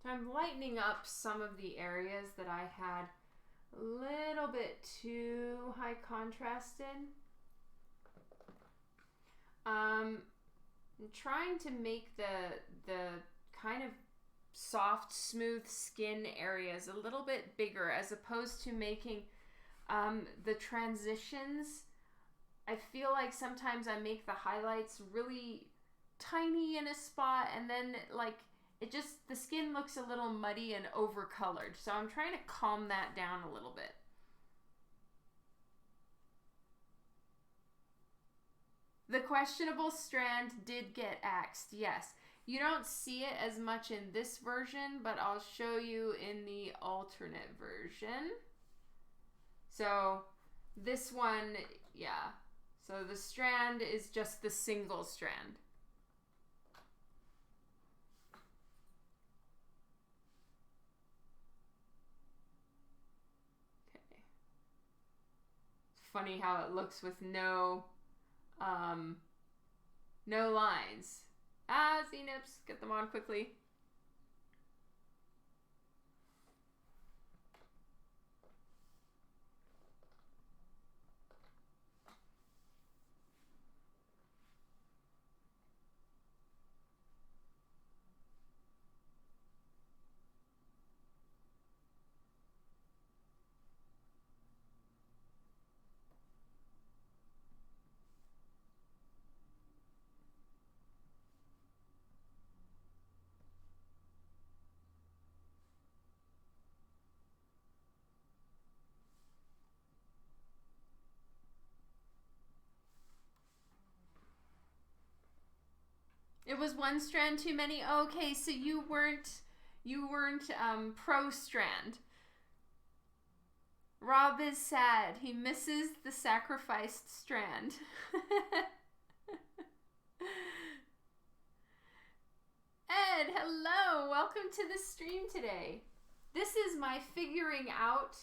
[SPEAKER 1] So I'm lightening up some of the areas that I had a little bit too high contrast in. I'm trying to make the kind of soft, smooth skin areas a little bit bigger, as opposed to making the transitions. I feel like sometimes I make the highlights really tiny in a spot, and then like it just, the skin looks a little muddy and overcolored. So I'm trying to calm that down a little bit. The questionable strand did get axed, yes. You don't see it as much in this version, but I'll show you in the alternate version. So this one, yeah. So the strand is just the single strand. Okay. It's funny how it looks with no lines. Ah, Z-nips, get them on quickly. It was one strand too many. Okay, so you weren't pro strand. Rob is sad. He misses the sacrificed strand. Ed, hello. Welcome to the stream today. This is my figuring out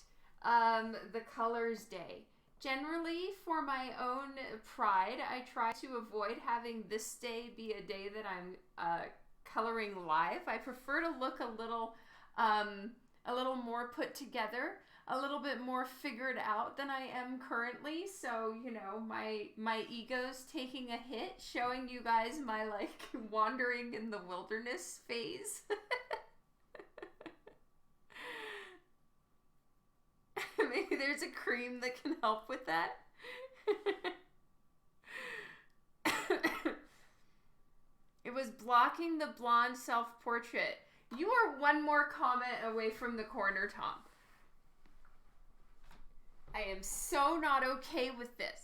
[SPEAKER 1] the colors day. Generally, for my own pride, I try to avoid having this day be a day that I'm coloring live. I prefer to look a little more put together, a little bit more figured out than I am currently. So, you know, my ego's taking a hit, showing you guys my like wandering in the wilderness phase. Maybe there's a cream that can help with that. It was blocking the blonde self-portrait. You are one more comment away from the corner, Tom. I am so not okay with this.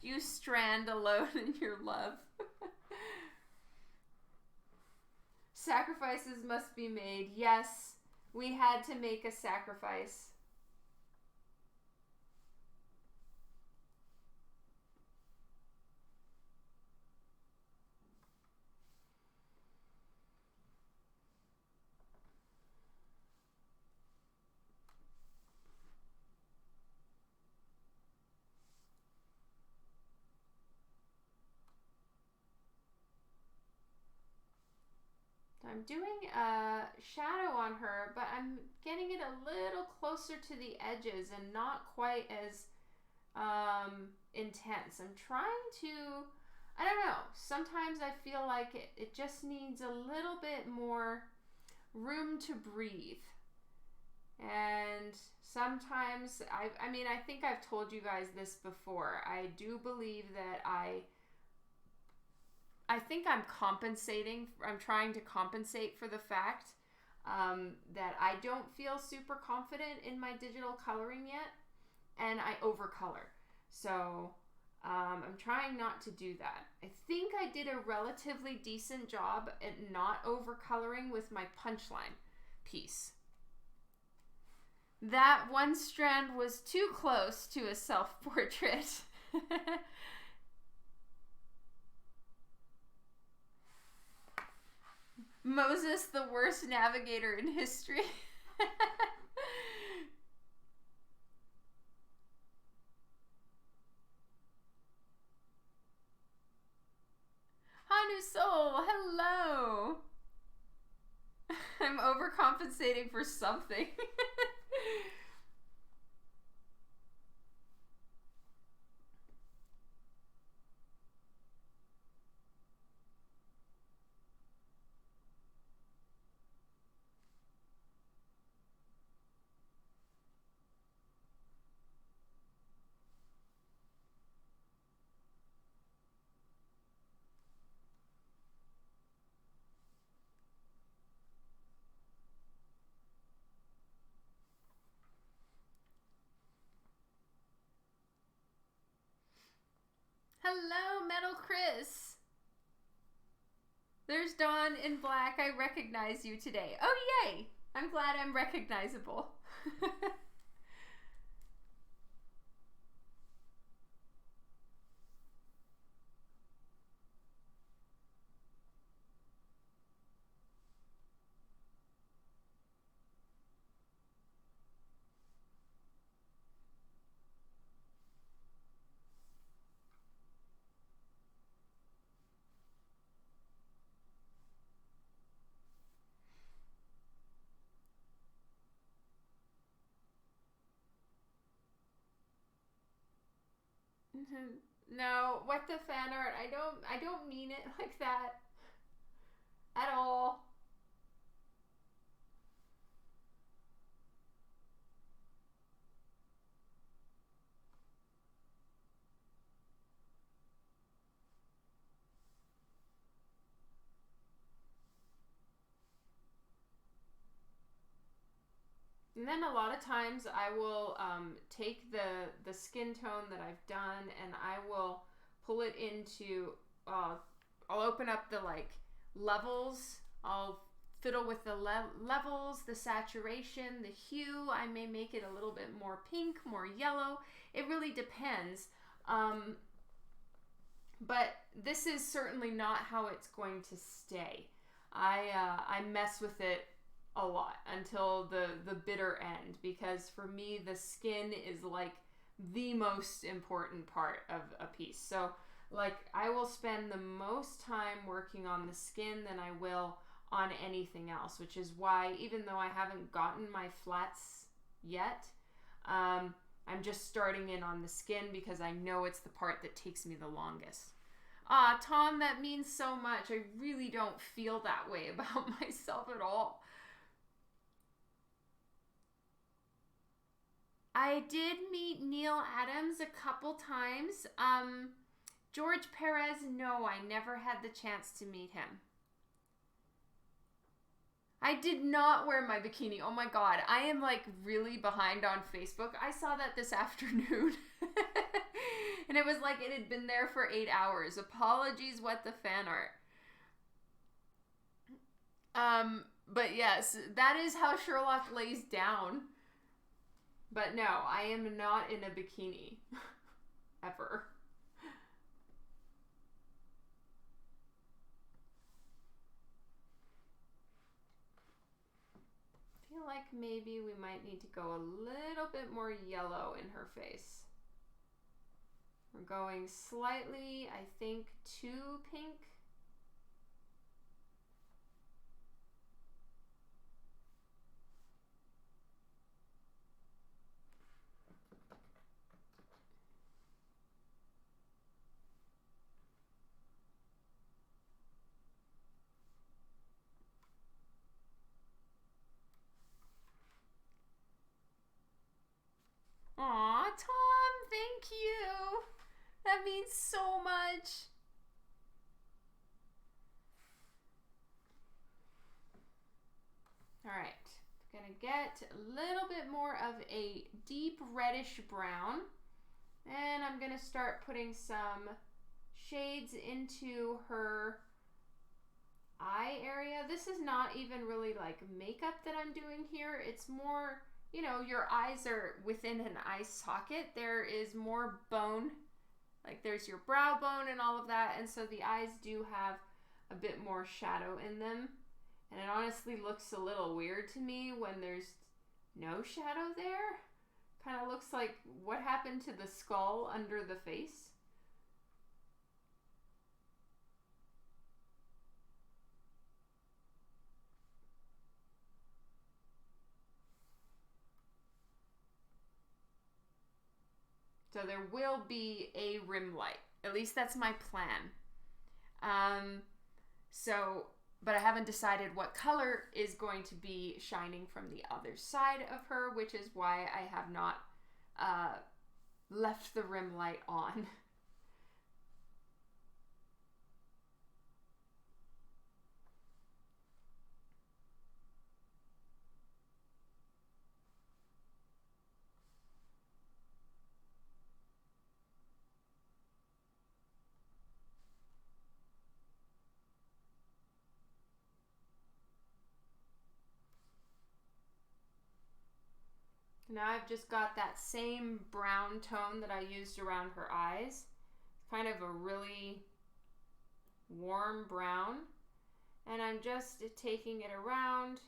[SPEAKER 1] You strand alone in your love. Sacrifices must be made. Yes, we had to make a sacrifice. I'm doing a shadow on her, but I'm getting it a little closer to the edges and not quite as intense. I'm trying to, I don't know, sometimes I feel like it just needs a little bit more room to breathe. And sometimes, I mean, I think I've told you guys this before. I do believe that I think I'm compensating. I'm trying to compensate for the fact that I don't feel super confident in my digital coloring yet, and I overcolor. So I'm trying not to do that. I think I did a relatively decent job at not overcoloring with my punchline piece. That one strand was too close to a self-portrait. Moses, the worst navigator in history. Hanu Soul, hello. I'm overcompensating for something. Hello, Metal Chris. There's Dawn in black. I recognize you today. Oh, yay. I'm glad I'm recognizable. No, what the fan art? I don't mean it like that at all. And then a lot of times I will take the skin tone that I've done and I will pull it into I'll open up the like levels. I'll fiddle with the levels, the saturation, the hue. I may make it a little bit more pink, more yellow. It really depends. But this is certainly not how it's going to stay. I mess with it a lot until the bitter end, because for me the skin is like the most important part of a piece. So like I will spend the most time working on the skin than I will on anything else, which is why even though I haven't gotten my flats yet, I'm just starting in on the skin because I know it's the part that takes me the longest. Ah, Tom, that means so much. I really don't feel that way about myself at all. I did meet Neil Adams a couple times. George Perez, no, I never had the chance to meet him. I did not wear my bikini. Oh my God, I am like really behind on Facebook. I saw that this afternoon. And it was like it had been there for 8 hours. Apologies, what the fan art. But yes, that is how Sherlock lays down. But no, I am not in a bikini. Ever. I feel like maybe we might need to go a little bit more yellow in her face. We're going slightly, I think, too pink. Aw, Tom, thank you. That means so much. All right, gonna get a little bit more of a deep reddish brown, and I'm gonna start putting some shades into her eye area. This is not even really like makeup that I'm doing here. It's more, you know, your eyes are within an eye socket. There is more bone, like there's your brow bone and all of that, and so the eyes do have a bit more shadow in them. And it honestly looks a little weird to me when there's no shadow there. Kind of looks like what happened to the skull under the face. So there will be a rim light. At least that's my plan. But I haven't decided what color is going to be shining from the other side of her, which is why I have not left the rim light on. Now I've just got that same brown tone that I used around her eyes. Kind of a really warm brown. And I'm just taking it around,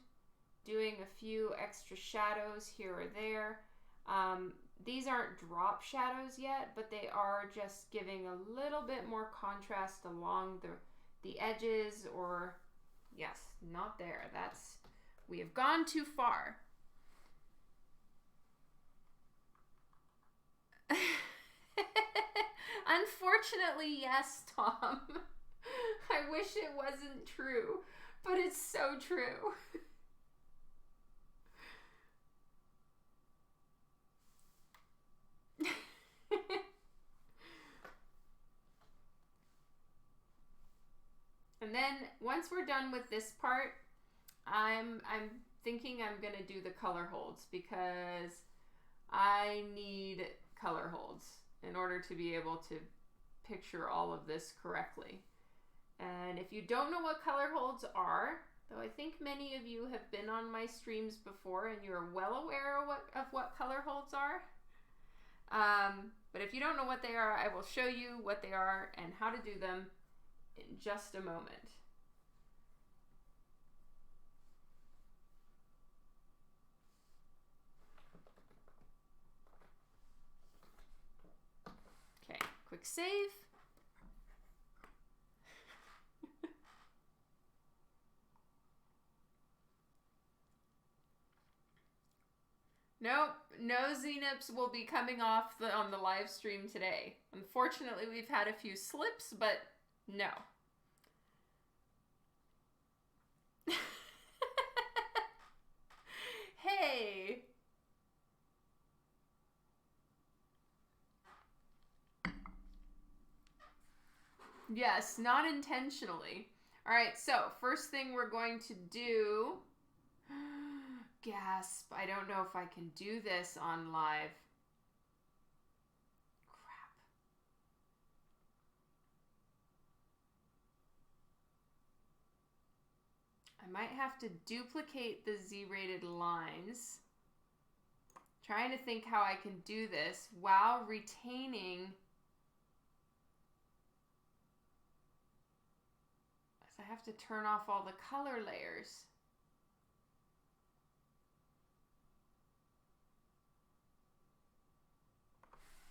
[SPEAKER 1] doing a few extra shadows here or there. These aren't drop shadows yet, but they are just giving a little bit more contrast along the edges, or yes, not there. We have gone too far. Unfortunately, yes, Tom. I wish it wasn't true, but it's so true. And then once we're done with this part, I'm thinking I'm gonna do the color holds, because I need color holds in order to be able to picture all of this correctly. And if you don't know what color holds are, though I think many of you have been on my streams before and you're well aware of what color holds are. But if you don't know what they are, I will show you what they are and how to do them in just a moment. Okay, quick save. Nope, no Zenips will be coming off on the live stream today. Unfortunately, we've had a few slips, but no. Hey! Yes, not intentionally. All right, so first thing we're going to do... Gasp, I don't know if I can do this on live. Crap. I might have to duplicate the Z-rated lines. Trying to think how I can do this while retaining... I have to turn off all the color layers.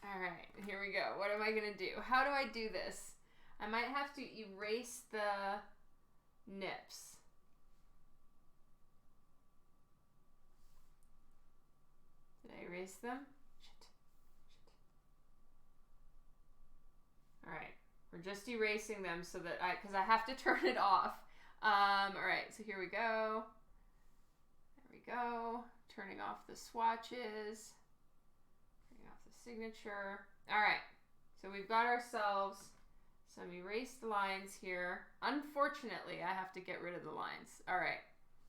[SPEAKER 1] All right, here we go. What am I gonna do? How do I do this? I might have to erase the nips. Did I erase them? Shit. All right, we're just erasing them so that because I have to turn it off. All right, so here we go. There we go. Turning off the swatches. Signature. All right, so we've got ourselves some erased lines here. Unfortunately, I have to get rid of the lines. All right,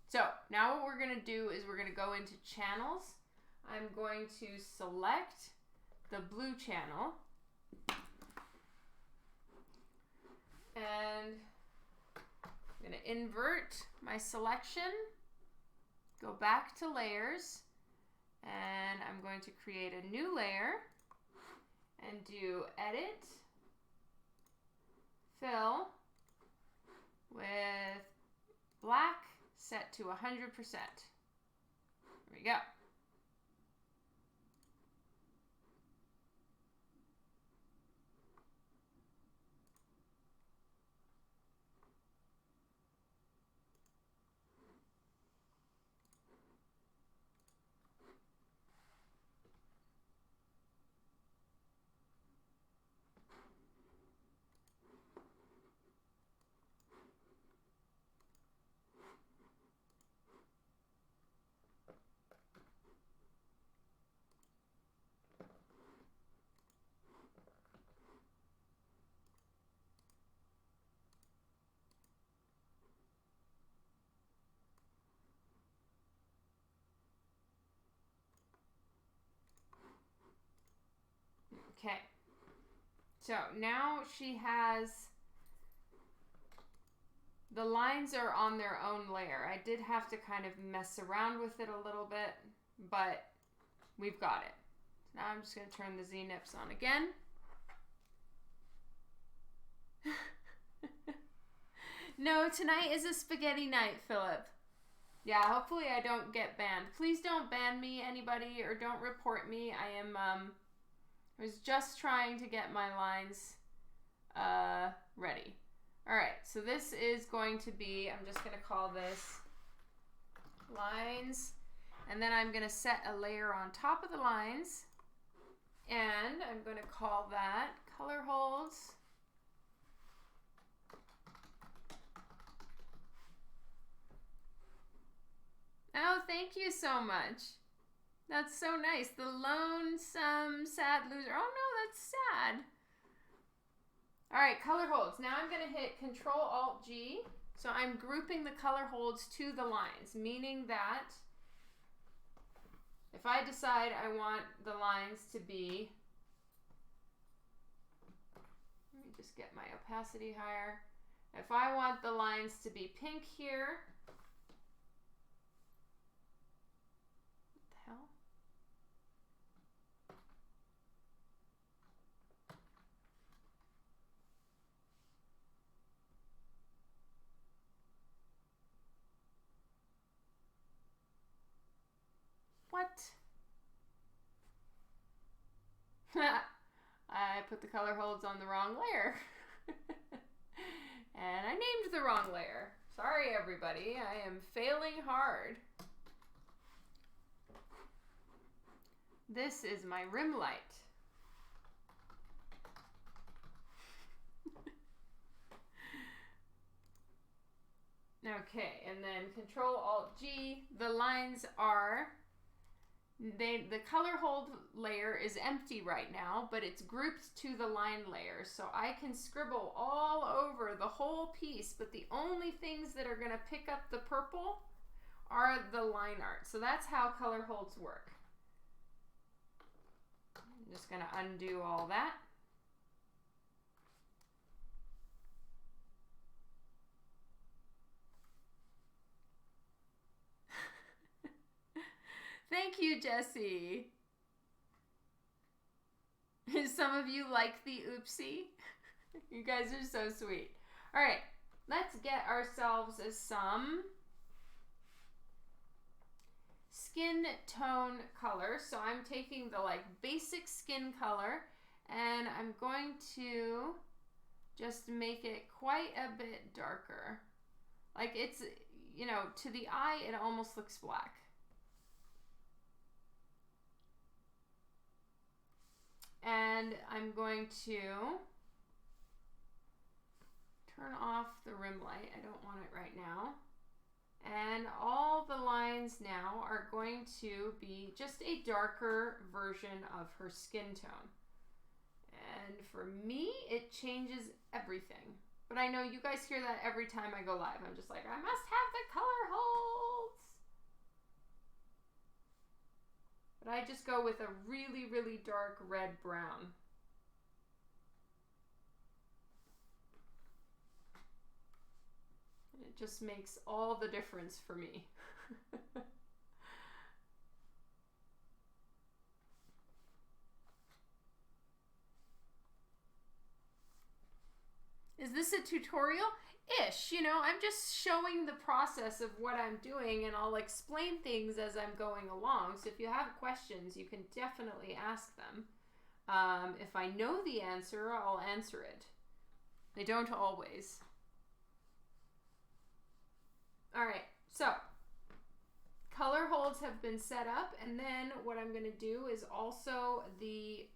[SPEAKER 1] so now what we're gonna do is we're gonna go into channels. I'm going to select the blue channel and I'm gonna invert my selection, go back to layers, and I'm going to create a new layer and do edit, fill with black set to 100%. There we go. Okay, so now she has, the lines are on their own layer. I did have to kind of mess around with it a little bit, but we've got it. Now I'm just going to turn the Z-nips on again. No, tonight is a spaghetti night, Philip. Yeah, hopefully I don't get banned. Please don't ban me, anybody, or don't report me. I was just trying to get my lines ready. All right, so this is going to be, I'm just going to call this lines, and then I'm going to set a layer on top of the lines, and I'm going to call that color holds. Oh, thank you so much. That's so nice. The lonesome sad loser. Oh no, that's sad. All right, color holds. Now I'm going to hit Control-Alt-G. So I'm grouping the color holds to the lines, meaning that if I decide I want the lines to be, let me just get my opacity higher. If I want the lines to be pink here, what the hell? What? I put the color holds on the wrong layer. And I named the wrong layer. Sorry, everybody. I am failing hard. This is my rim light. Okay, and then Control-Alt-G. The lines are... the color hold layer is empty right now, but it's grouped to the line layer. So I can scribble all over the whole piece, but the only things that are going to pick up the purple are the line art. So that's how color holds work. I'm just going to undo all that. Thank you, Jessie. Some of you like the oopsie. You guys are so sweet. All right, let's get ourselves some skin tone color. So I'm taking the like basic skin color and I'm going to just make it quite a bit darker. Like it's, you know, to the eye, it almost looks black. And I'm going to turn off the rim light. I don't want it right now. And all the lines now are going to be just a darker version of her skin tone. And for me, it changes everything. But I know you guys hear that every time I go live. I'm just like, I must have the color holds. But I just go with a really, really dark red-brown. And it just makes all the difference for me. Is this a tutorial? Ish, you know, I'm just showing the process of what I'm doing and I'll explain things as I'm going along. So if you have questions, you can definitely ask them. If I know the answer, I'll answer it. I don't always. All right, so color holds have been set up, and then what I'm going to do is also the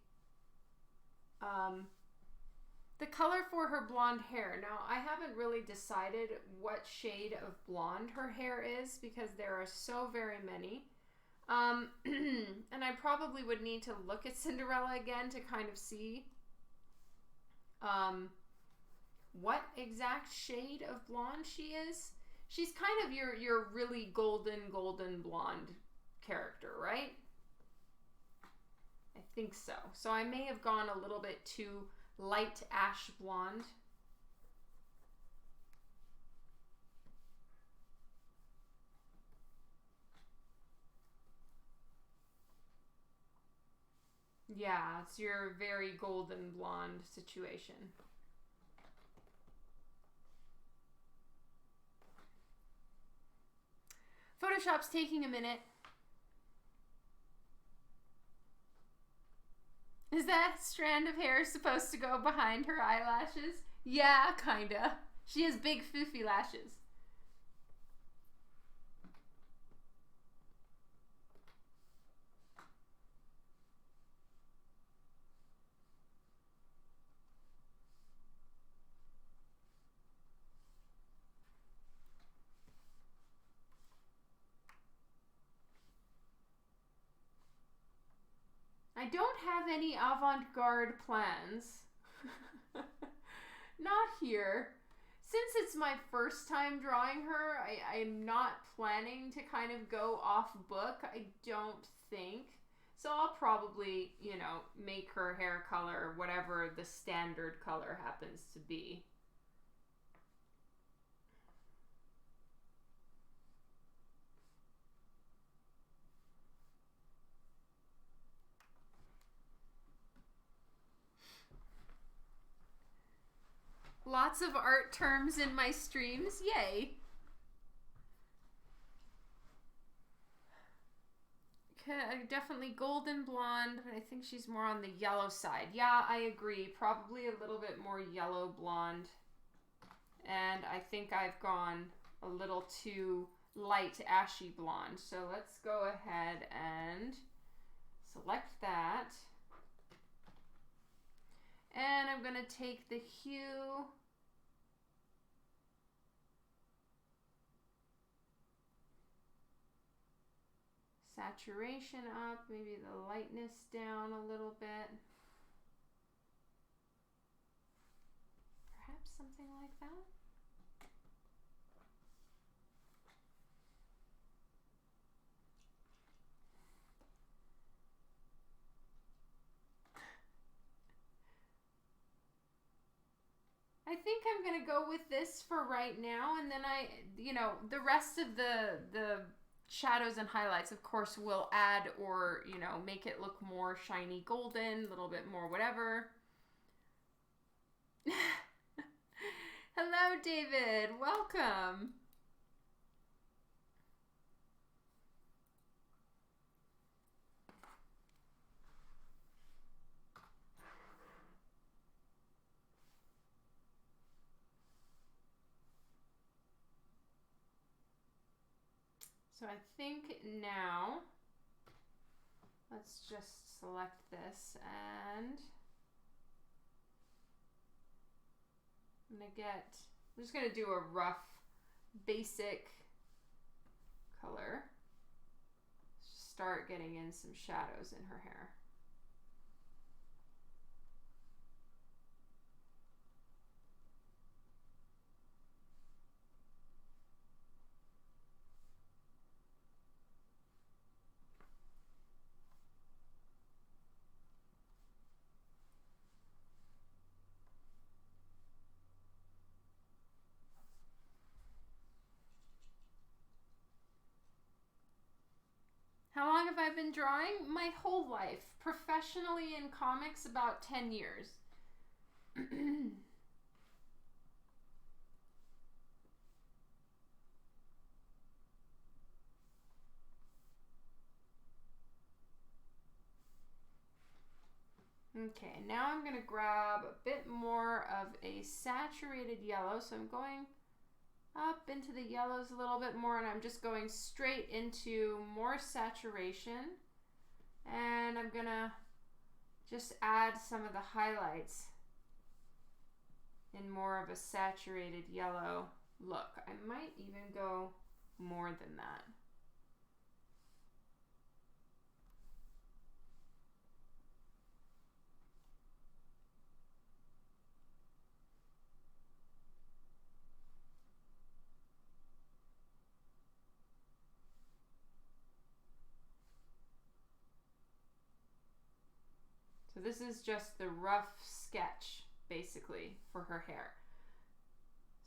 [SPEAKER 1] color for her blonde hair. Now, I haven't really decided what shade of blonde her hair is because there are so very many. And I probably would need to look at Cinderella again to kind of see what exact shade of blonde she is. She's kind of your really golden blonde character, right? I think so. So I may have gone a little bit too light ash blonde. Yeah, it's your very golden blonde situation. Photoshop's taking a minute. Is that strand of hair supposed to go behind her eyelashes? Yeah, kinda. She has big foofy lashes. I don't have any avant-garde plans. Not here. Since it's my first time drawing her, I'm not planning to kind of go off book, I don't think. So I'll probably, you know, make her hair color whatever the standard color happens to be. Lots of art terms in my streams. Yay. Okay, definitely golden blonde, but I think she's more on the yellow side. Yeah, I agree. Probably a little bit more yellow blonde. And I think I've gone a little too light ashy blonde. So let's go ahead and select that. And I'm going to take the hue. Saturation up, maybe the lightness down a little bit. Perhaps something like that. I think I'm going to go with this for right now, and then the rest of the shadows and highlights, of course, will add or, make it look more shiny golden, a little bit more whatever. Hello, David. Welcome. So I think now, let's just select this, and I'm just gonna do a rough, basic color. Start getting in some shadows in her hair. How long have I been drawing? My whole life. Professionally in comics, about 10 years. Okay, now I'm going to grab a bit more of a saturated yellow. So I'm going up into the yellows a little bit more, and I'm just going straight into more saturation, and I'm gonna just add some of the highlights in more of a saturated yellow look. I might even go more than that. So this is just the rough sketch, basically, for her hair.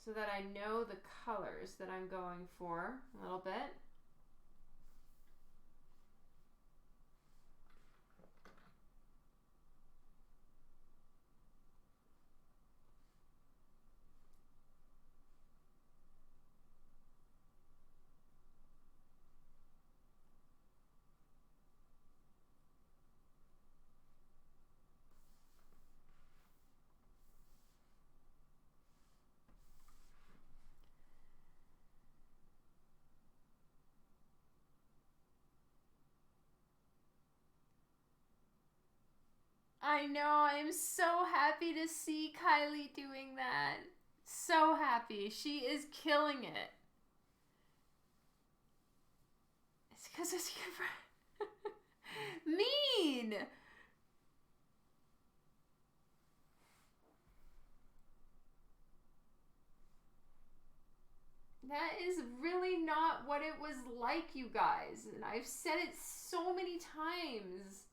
[SPEAKER 1] So that I know the colors that I'm going for a little bit. I know, I'm so happy to see Kylie doing that. So happy. She is killing it. It's because it's mean. That is really not what it was like, you guys. And I've said it so many times.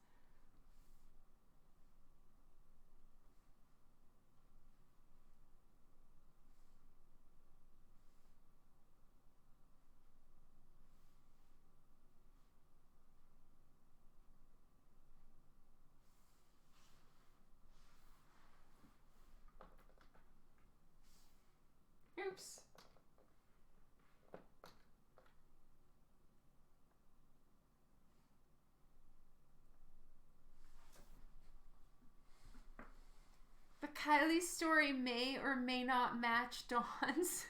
[SPEAKER 1] Kylie's story may or may not match Dawn's.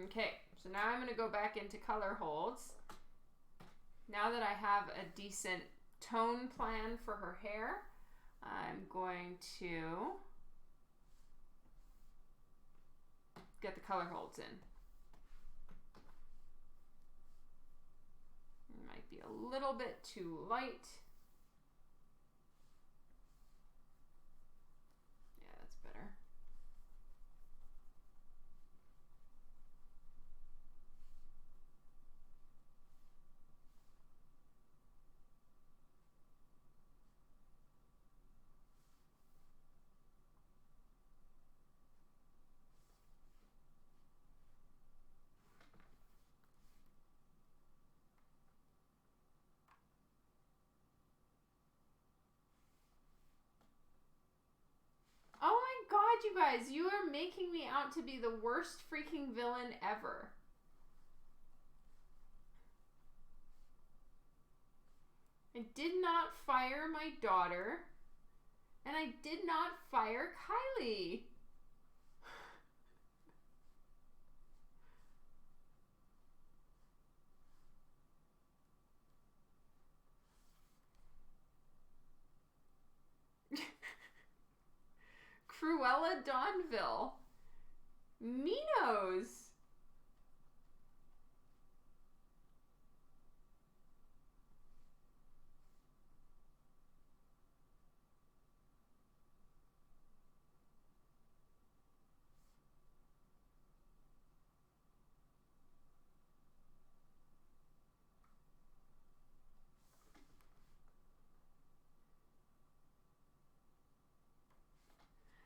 [SPEAKER 1] Okay, so now I'm going to go back into color holds. Now that I have a decent tone plan for her hair, I'm going to get the color holds in. It might be a little bit too light. Yeah, that's better. Oh my god, you guys, you are making me out to be the worst freaking villain ever. I did not fire my daughter, and I did not fire Kylie. Cruella Donville. Minos.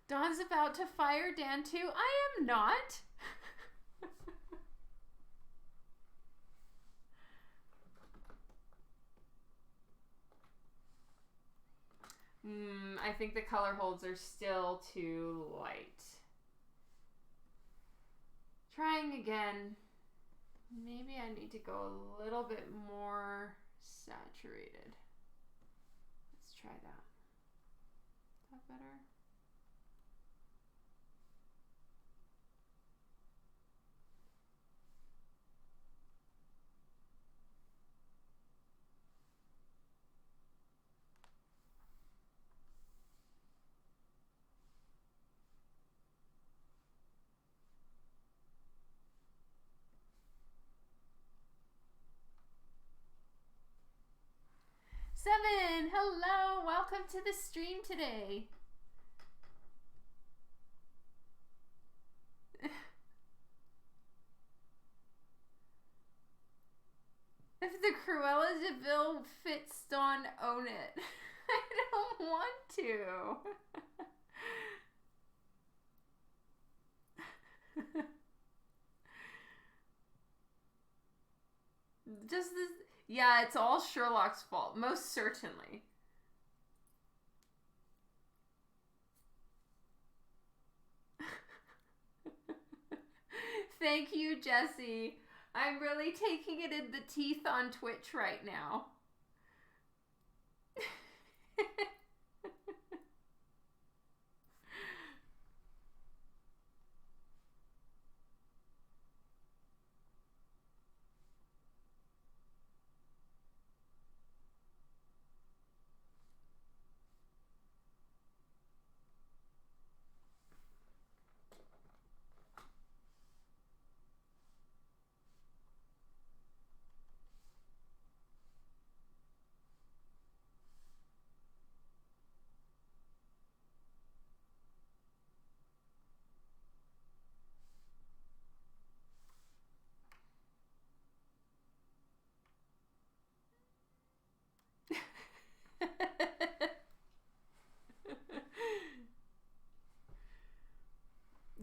[SPEAKER 1] Dawn's about to fire Dan too. I am not. I think the color holds are still too light. Trying again. Maybe I need to go a little bit more saturated. Let's try that. Is that better? Seven, hello, welcome to the stream today. If the Cruella de Vil fits Dawn, own it. I don't want to. Just this. Yeah, it's all Sherlock's fault, most certainly. Thank you, Jesse. I'm really taking it in the teeth on Twitch right now.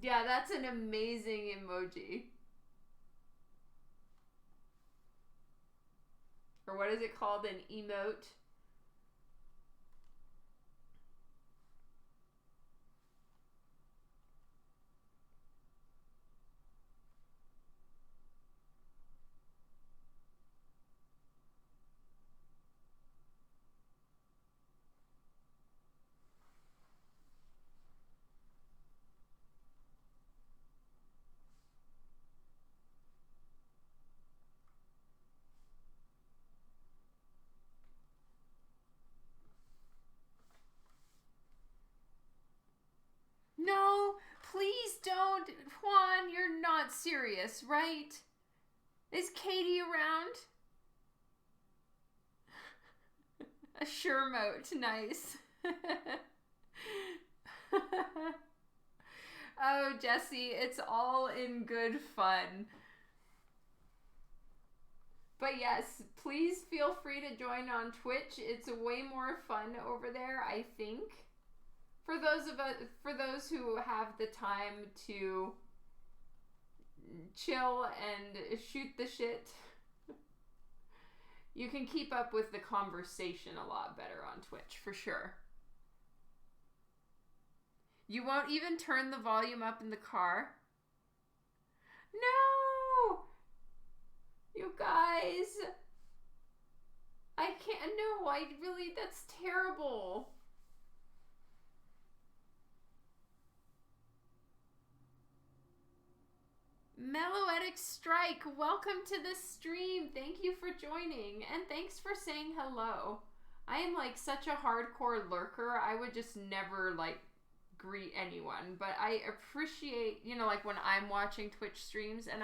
[SPEAKER 1] Yeah, that's an amazing emoji. Or what is it called? An emote? not serious, right? Is Katie around? A sure moat, nice. Oh, Jesse, it's all in good fun. But yes, please feel free to join on Twitch. It's way more fun over there, I think. For those who have the time to chill and shoot the shit, you can keep up with the conversation a lot better on Twitch, for sure. You won't even turn the volume up in the car? No! You guys! I can't, no, that's terrible. Melloetic Strike, welcome to the stream. Thank you for joining, and thanks for saying hello. I am like such a hardcore lurker. I would just never like greet anyone, but I appreciate, you know, like when I'm watching Twitch streams, and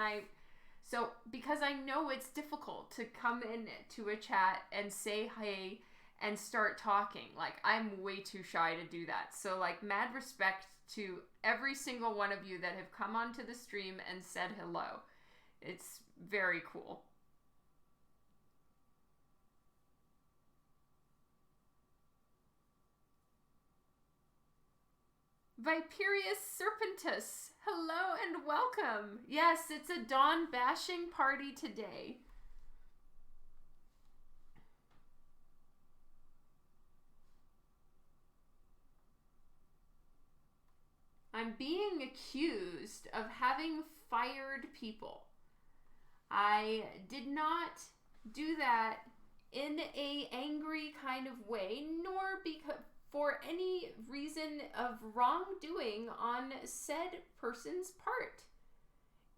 [SPEAKER 1] so because I know it's difficult to come in to a chat and say hey and start talking. Like, I'm way too shy to do that. So like, mad respect to every single one of you that have come onto the stream and said hello. It's very cool. Viperius Serpentus, hello and welcome. Yes, it's a dawn bashing party today. I'm being accused of having fired people. I did not do that in a angry kind of way, nor because for any reason of wrongdoing on said person's part.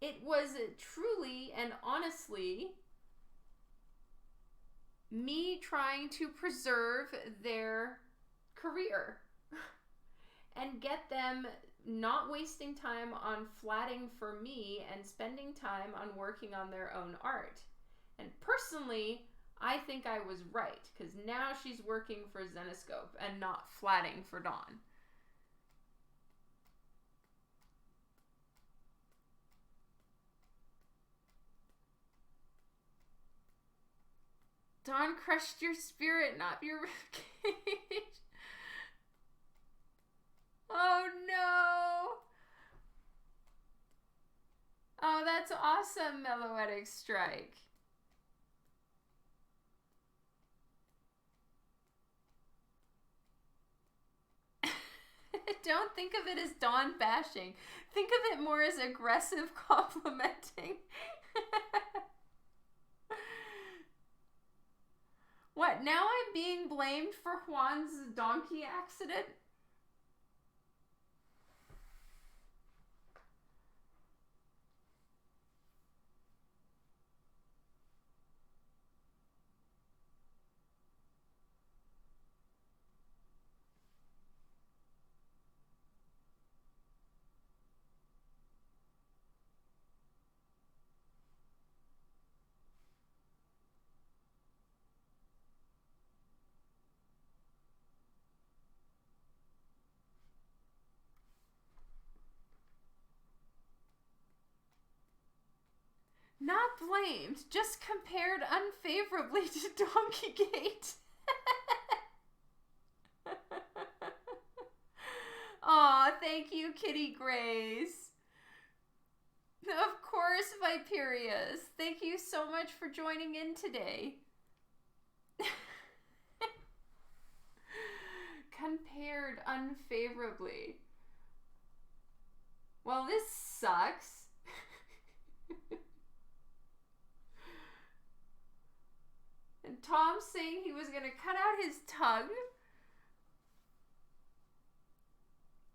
[SPEAKER 1] It was truly and honestly me trying to preserve their career and get them not wasting time on flatting for me and spending time on working on their own art. And personally, I think I was right, because now she's working for Zenescope and not flatting for Dawn. Dawn crushed your spirit, not your ribcage. Oh no! Oh, that's awesome, Melloetic Strike. Don't think of it as Dawn bashing. Think of it more as aggressive complimenting. What, now I'm being blamed for Juan's donkey accident? Not blamed, just compared unfavorably to Donkeygate. Aw, thank you, Kitty Grace. Of course, Viperius. Thank you so much for joining in today. Compared unfavorably. Well, this sucks. And Tom's saying he was going to cut out his tongue.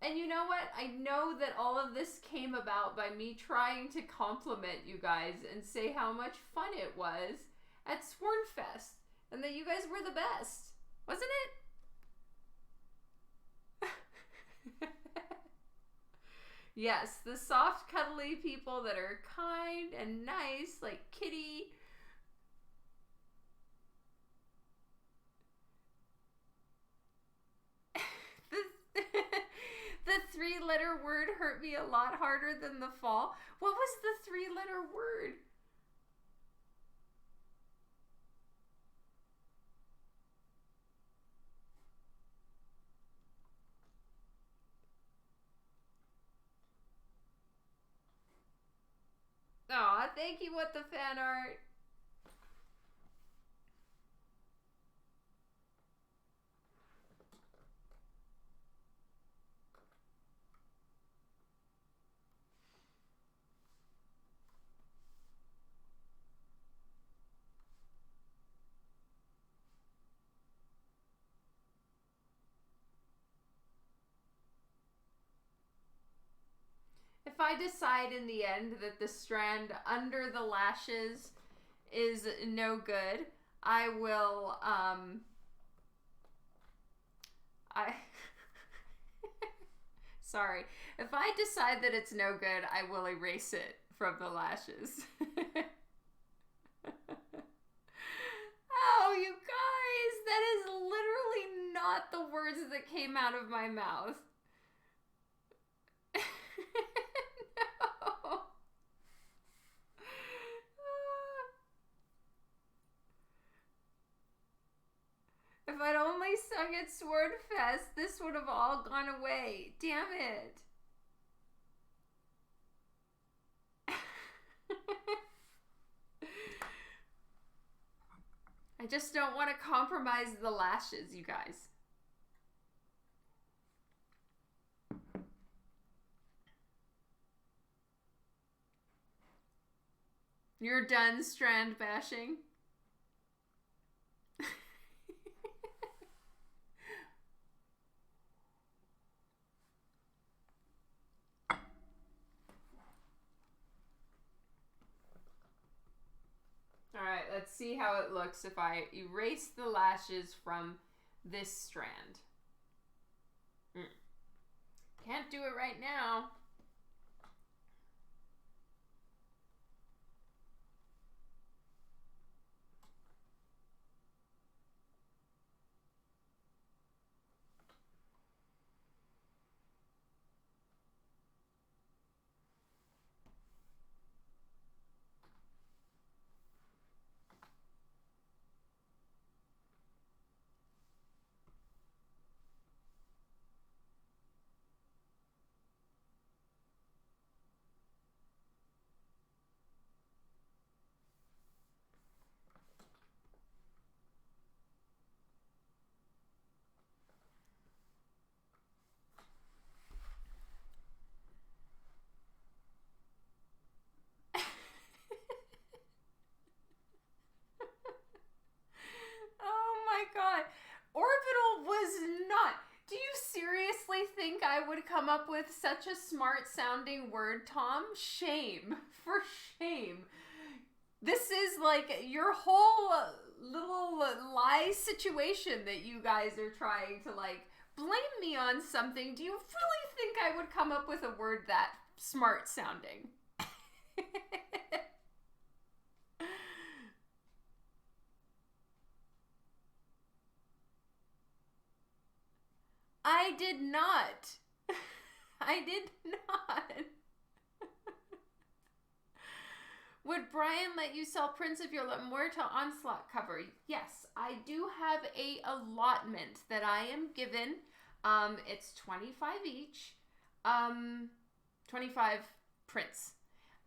[SPEAKER 1] And you know what? I know that all of this came about by me trying to compliment you guys and say how much fun it was at Swornfest. And that you guys were the best. Wasn't it? Yes, the soft, cuddly people that are kind and nice, like Kitty. the, the 3-letter word hurt me a lot harder than the fall. What was the 3-letter word? Aw, thank you, What the Fan Art. If I decide in the end that the strand under the lashes is no good, I will, sorry. If I decide that it's no good, I will erase it from the lashes. Oh, you guys, that is literally not the words that came out of my mouth. No. If I'd only sung at Swordfest, this would have all gone away. Damn it. I just don't want to compromise the lashes, you guys. You're done strand bashing? Alright, let's see how it looks if I erase the lashes from this strand. Can't do it right now. God, Orbital was not. Do you seriously think I would come up with such a smart sounding word, Tom? Shame. For shame. This is like your whole little lie situation that you guys are trying to like blame me on something. Do you really think I would come up with a word that smart sounding? I did not. I did not. Would Brian let you sell prints of your Muerta Onslaught cover? Yes, I do have a allotment that I am given. It's 25 each. 25 prints.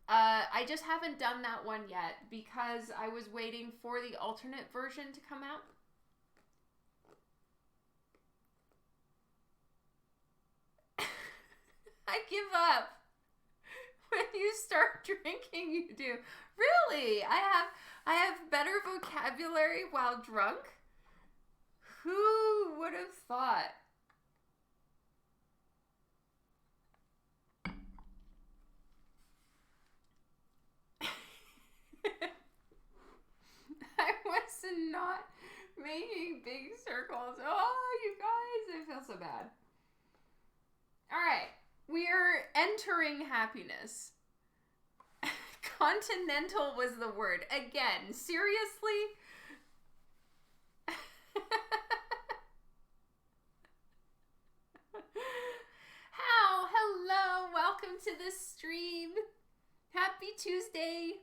[SPEAKER 1] I just haven't done that one yet because I was waiting for the alternate version to come out. I give up. When you start drinking, you do. Really? I have better vocabulary while drunk? Who would have thought? I was not making big circles. Oh, you guys, I feel so bad. All right. We're entering happiness. Continental was the word. Again, seriously? How? Hello, welcome to the stream. Happy Tuesday.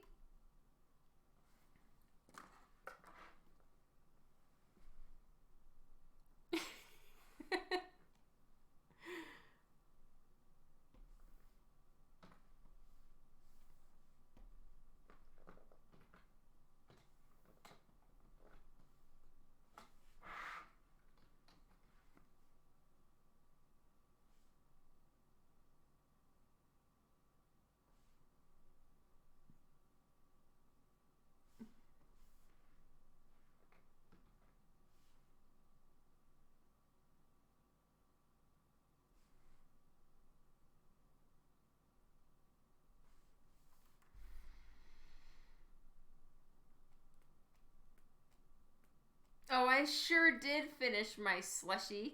[SPEAKER 1] Oh, I sure did finish my slushie.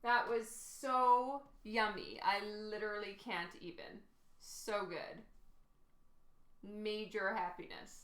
[SPEAKER 1] That was so yummy. I literally can't even. So good. Major happiness.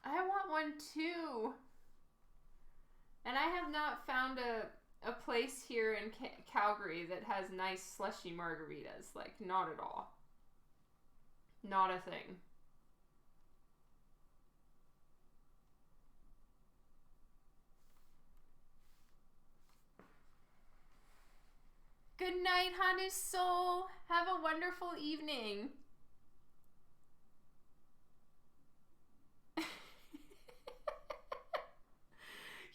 [SPEAKER 1] I want one too. And I have not found a place here in Calgary that has nice slushy margaritas. Like, not at all. Not a thing. Good night, Hanu's soul. Have a wonderful evening.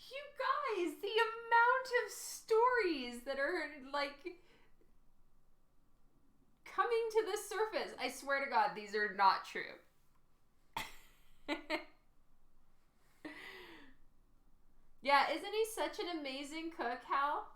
[SPEAKER 1] You guys, the amount of stories that are, like, coming to the surface. I swear to God, these are not true. Yeah, isn't he such an amazing cook, Hal?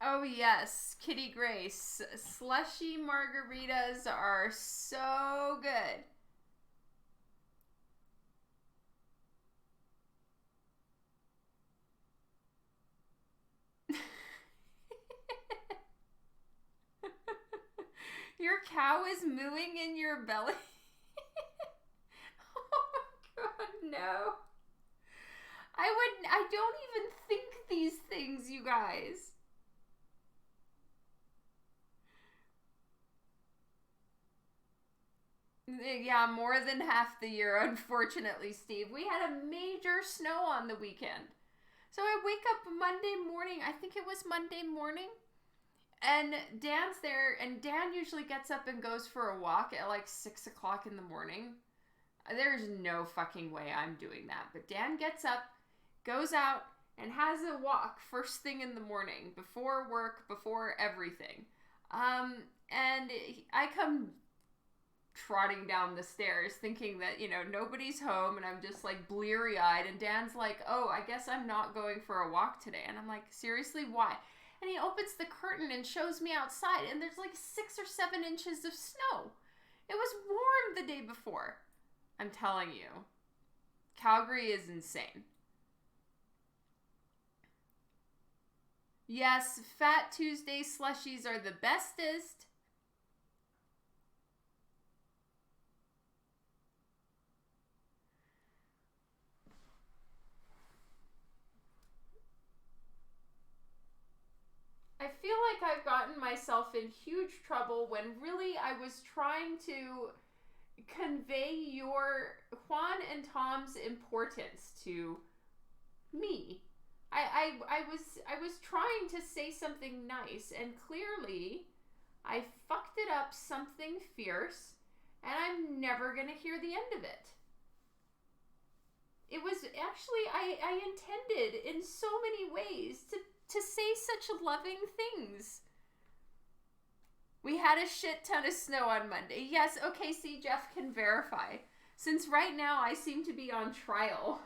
[SPEAKER 1] Oh yes, Kitty Grace. Slushy margaritas are so good. Your cow is mooing in your belly? Oh my God, no. I don't even think these things, you guys. Yeah, more than half the year, unfortunately, Steve. We had a major snow on the weekend. So I wake up Monday morning, I think it was Monday morning, and Dan's there, and Dan usually gets up and goes for a walk at like 6 o'clock in the morning. There's no fucking way I'm doing that. But Dan gets up, goes out, and has a walk first thing in the morning, before work, before everything. And I come trotting down the stairs thinking that, you know, nobody's home, and I'm just like bleary-eyed, and Dan's like, oh, I guess I'm not going for a walk today. And I'm like, seriously, why? And he opens the curtain and shows me outside, and there's like 6 or 7 inches of snow. It was warm the day before. I'm telling you. Calgary is insane. Yes, Fat Tuesday slushies are the bestest. I feel like I've gotten myself in huge trouble when really I was trying to convey your Juan and Tom's importance to me. I was trying to say something nice, and clearly I fucked it up something fierce, and I'm never gonna hear the end of it. It was actually, I intended in so many ways to say such loving things. We had a shit ton of snow on Monday. Yes, okay, see, Jeff can verify. Since right now I seem to be on trial.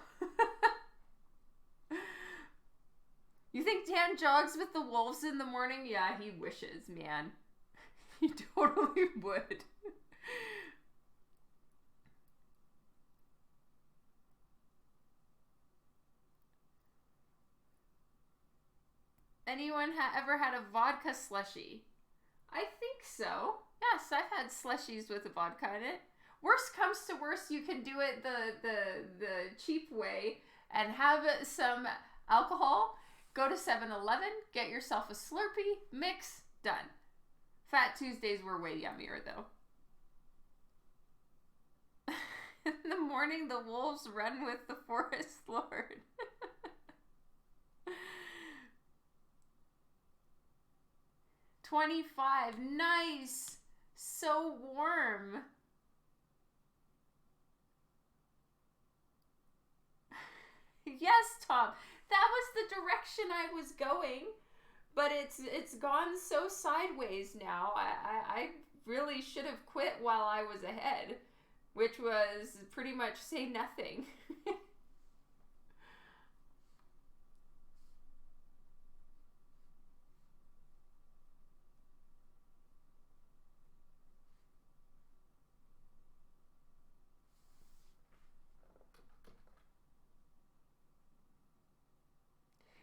[SPEAKER 1] You think Dan jogs with the wolves in the morning? Yeah, he wishes, man. He totally would. Anyone ever had a vodka slushie? I think so. Yes, I've had slushies with a vodka in it. Worst comes to worst, you can do it the cheap way and have some alcohol. Go to 7-Eleven, get yourself a Slurpee, mix, done. Fat Tuesdays were way yummier, though. In the morning, the wolves run with the forest lord. 25, nice. So warm. Yes, Tom. That was the direction I was going, but it's gone so sideways now. I really should have quit while I was ahead, which was pretty much say nothing.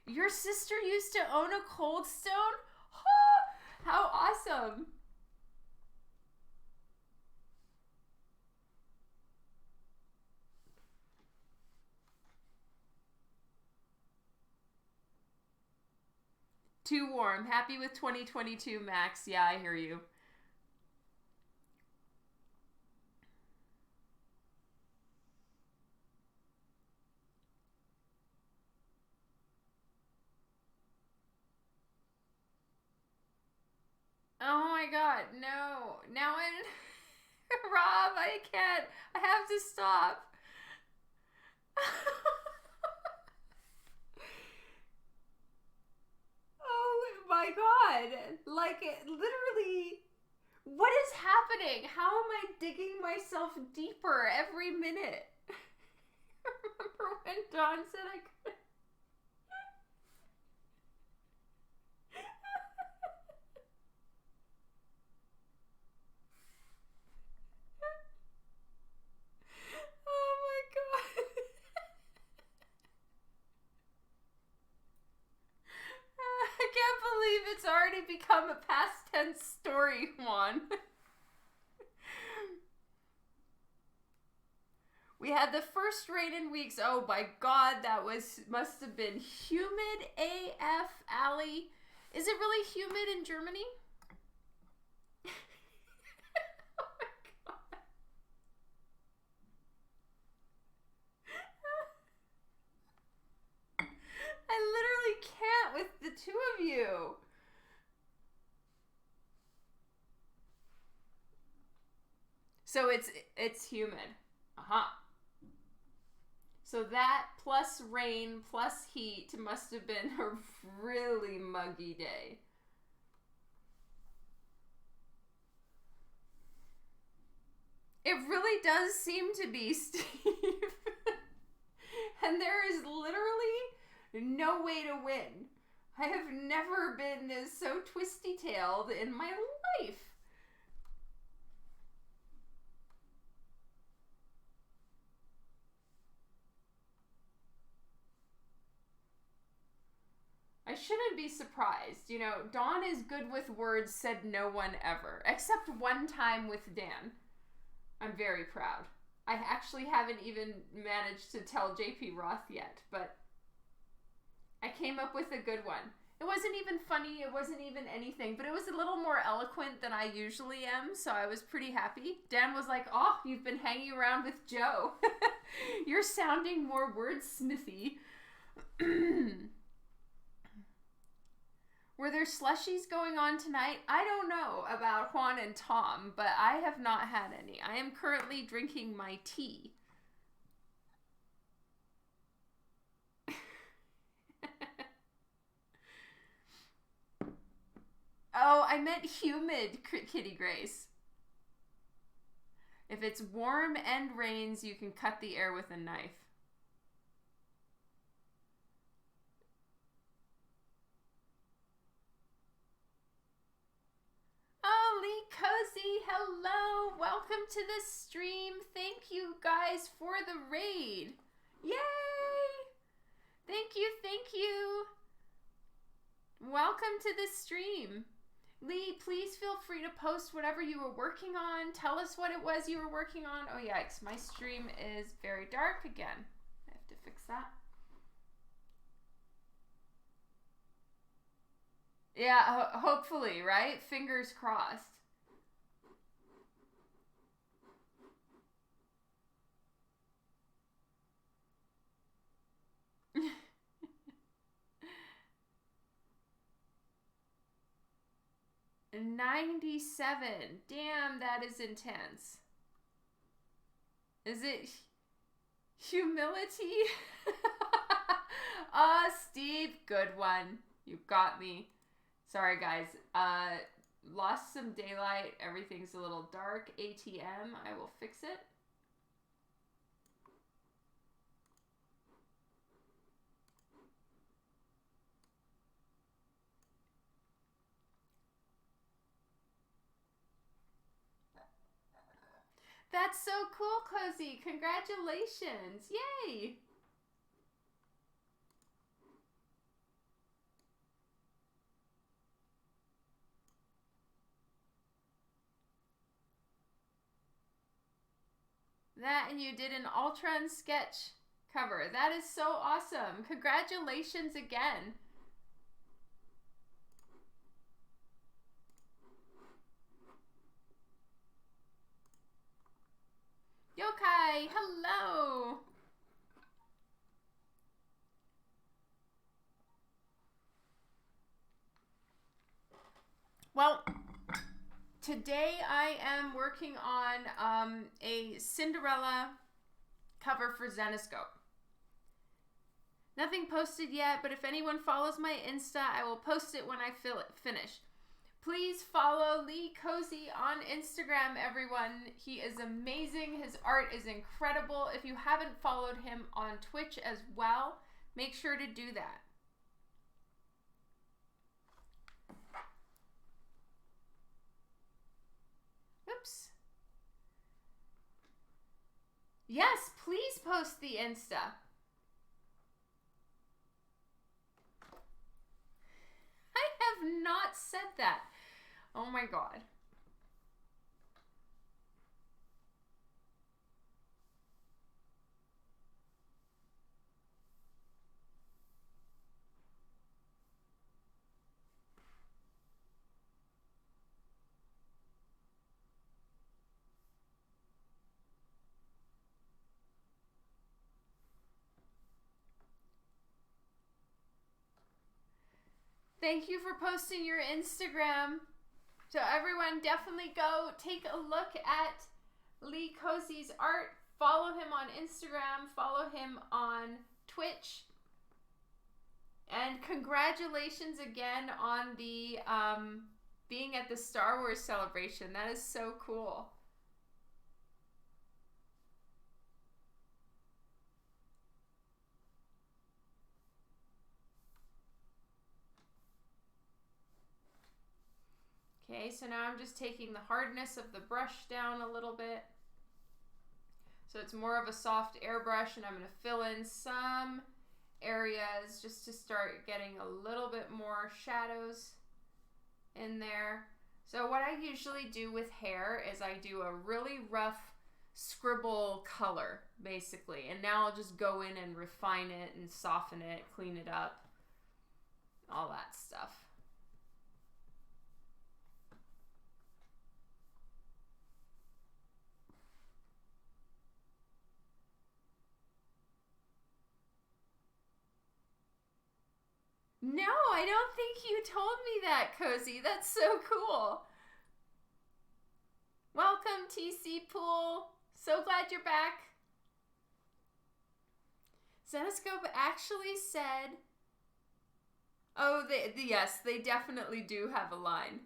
[SPEAKER 1] Your sister used to own a Cold Stone? Oh, how awesome. Too warm. Happy with 2022, Max. Yeah, I hear you. Oh my god, no. Now I'm... Rob, I can't. I have to stop. Oh my god. Like, literally, what is happening? How am I digging myself deeper every minute? Remember when Dawn said I couldn't? Oh my god. I can't believe it's already become a past tense story, Juan. We had the first rain in weeks. Oh my god, that must have been humid AF, Allie. Is it really humid in Germany? Oh my god. I literally can't with the two of you. So it's humid. Uh-huh. So that plus rain plus heat must have been a really muggy day. It really does seem to be, Steve. And there is literally no way to win. I have never been so twisty-tailed in my life. I shouldn't be surprised. You know, Dawn is good with words, said no one ever. Except one time with Dan. I'm very proud. I actually haven't even managed to tell JP Roth yet, but I came up with a good one. It wasn't even funny, it wasn't even anything, but it was a little more eloquent than I usually am, so I was pretty happy. Dan was like, oh, you've been hanging around with Joe. You're sounding more wordsmithy. Were there slushies going on tonight? I don't know about Juan and Tom, but I have not had any. I am currently drinking my tea. Oh, I meant humid, Kitty Grace. If it's warm and rains, you can cut the air with a knife. Oh, Lee Cozy, hello. Welcome to the stream. Thank you guys for the raid. Yay! Thank you, thank you. Welcome to the stream. Lee, please feel free to post whatever you were working on. Tell us what it was you were working on. Oh, yikes. My stream is very dark again. I have to fix that. Yeah, hopefully, right? Fingers crossed. $97. Damn, that is intense. Is it humility? Steve, good one. You got me. Sorry, guys. Lost some daylight. Everything's a little dark. ATM. I will fix it. That's so cool, Cozy. Congratulations. Yay. That, and you did an Ultron sketch cover. That is so awesome. Congratulations again. Yokai, hello. Well, today I am working on a Cinderella cover for Zenescope. Nothing posted yet, but if anyone follows my Insta, I will post it when I finish. Please follow Lee Cozy on Instagram, everyone. He is amazing. His art is incredible. If you haven't followed him on Twitch as well, make sure to do that. Oops. Yes, please post the Insta. I have not said that. Oh my God. Thank you for posting your Instagram. So everyone, definitely go take a look at Lee Cozy's art. Follow him on Instagram. Follow him on Twitch. And congratulations again on the being at the Star Wars celebration. That is so cool. Okay, so now I'm just taking the hardness of the brush down a little bit. So it's more of a soft airbrush, and I'm going to fill in some areas just to start getting a little bit more shadows in there. So what I usually do with hair is I do a really rough scribble color, basically. And now I'll just go in and refine it and soften it, clean it up, all that stuff. No, I don't think you told me that, Cozy. That's so cool. Welcome, TC Pool. So glad you're back. Zenescope actually said, oh, yes, they definitely do have a line.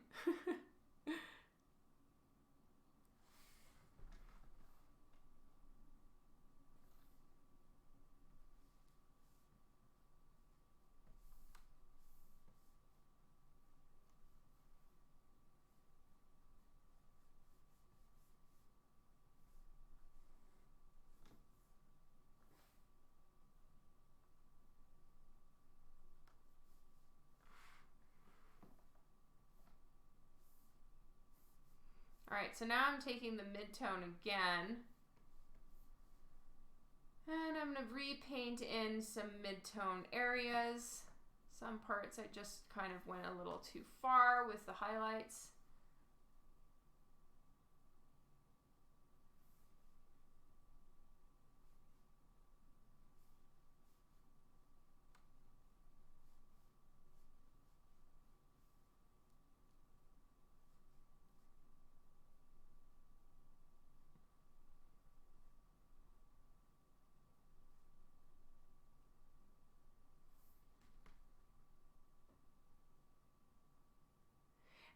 [SPEAKER 1] Alright, so now I'm taking the mid-tone again. And I'm going to repaint in some mid-tone areas. Some parts I just kind of went a little too far with the highlights.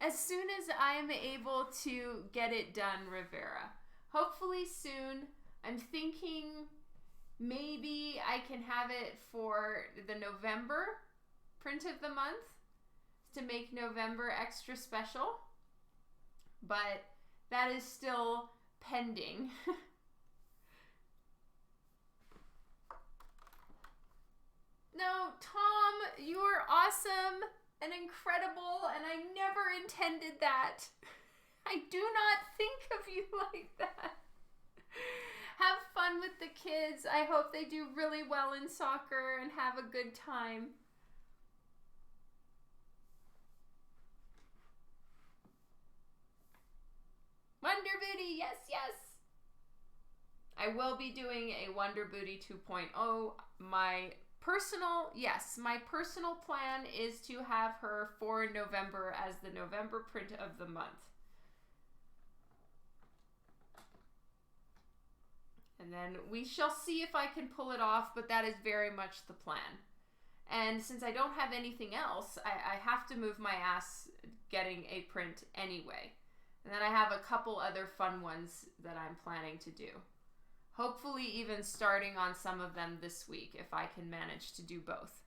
[SPEAKER 1] As soon as I am able to get it done, Rivera. Hopefully soon. I'm thinking maybe I can have it for the November print of the month to make November extra special. But that is still pending. No, Tom, you're awesome and incredible, and I never intended that. I do not think of you like that. Have fun with the kids. I hope they do really well in soccer and have a good time. Wonder Booty, yes, yes. I will be doing a Wonder Booty 2.0. My personal plan is to have her for November as the November print of the month. And then we shall see if I can pull it off, but that is very much the plan. And since I don't have anything else, I have to move my ass getting a print anyway. And then I have a couple other fun ones that I'm planning to do. Hopefully even starting on some of them this week if I can manage to do both.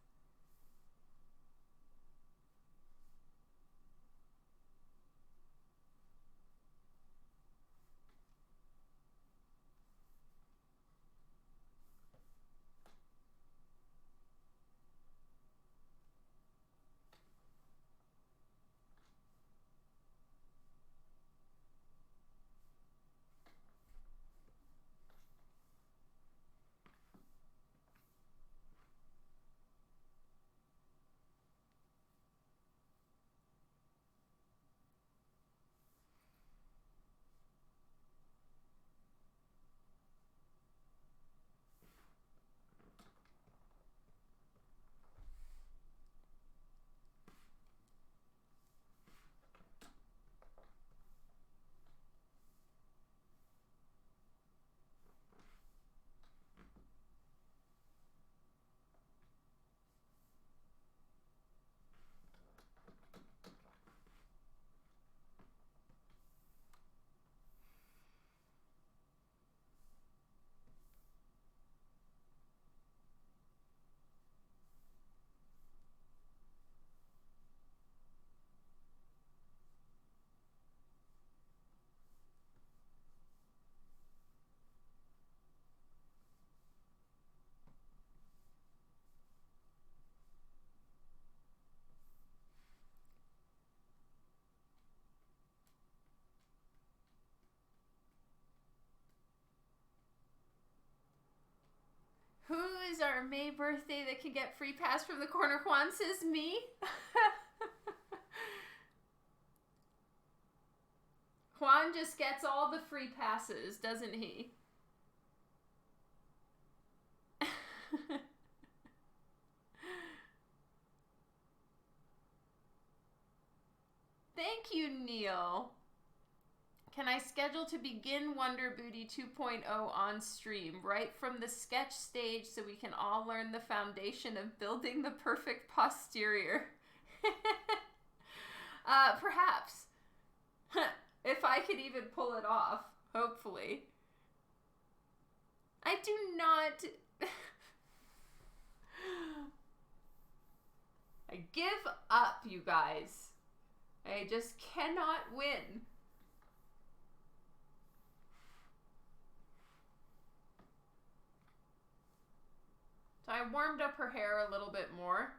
[SPEAKER 1] Who is our May birthday that can get free pass from the corner? Juan says me. Juan just gets all the free passes, doesn't he? Thank you, Neil. Can I schedule to begin Wonder Booty 2.0 on stream right from the sketch stage so we can all learn the foundation of building the perfect posterior? Perhaps. If I could even pull it off, hopefully. I do not... I give up, you guys. I just cannot win. So I warmed up her hair a little bit more.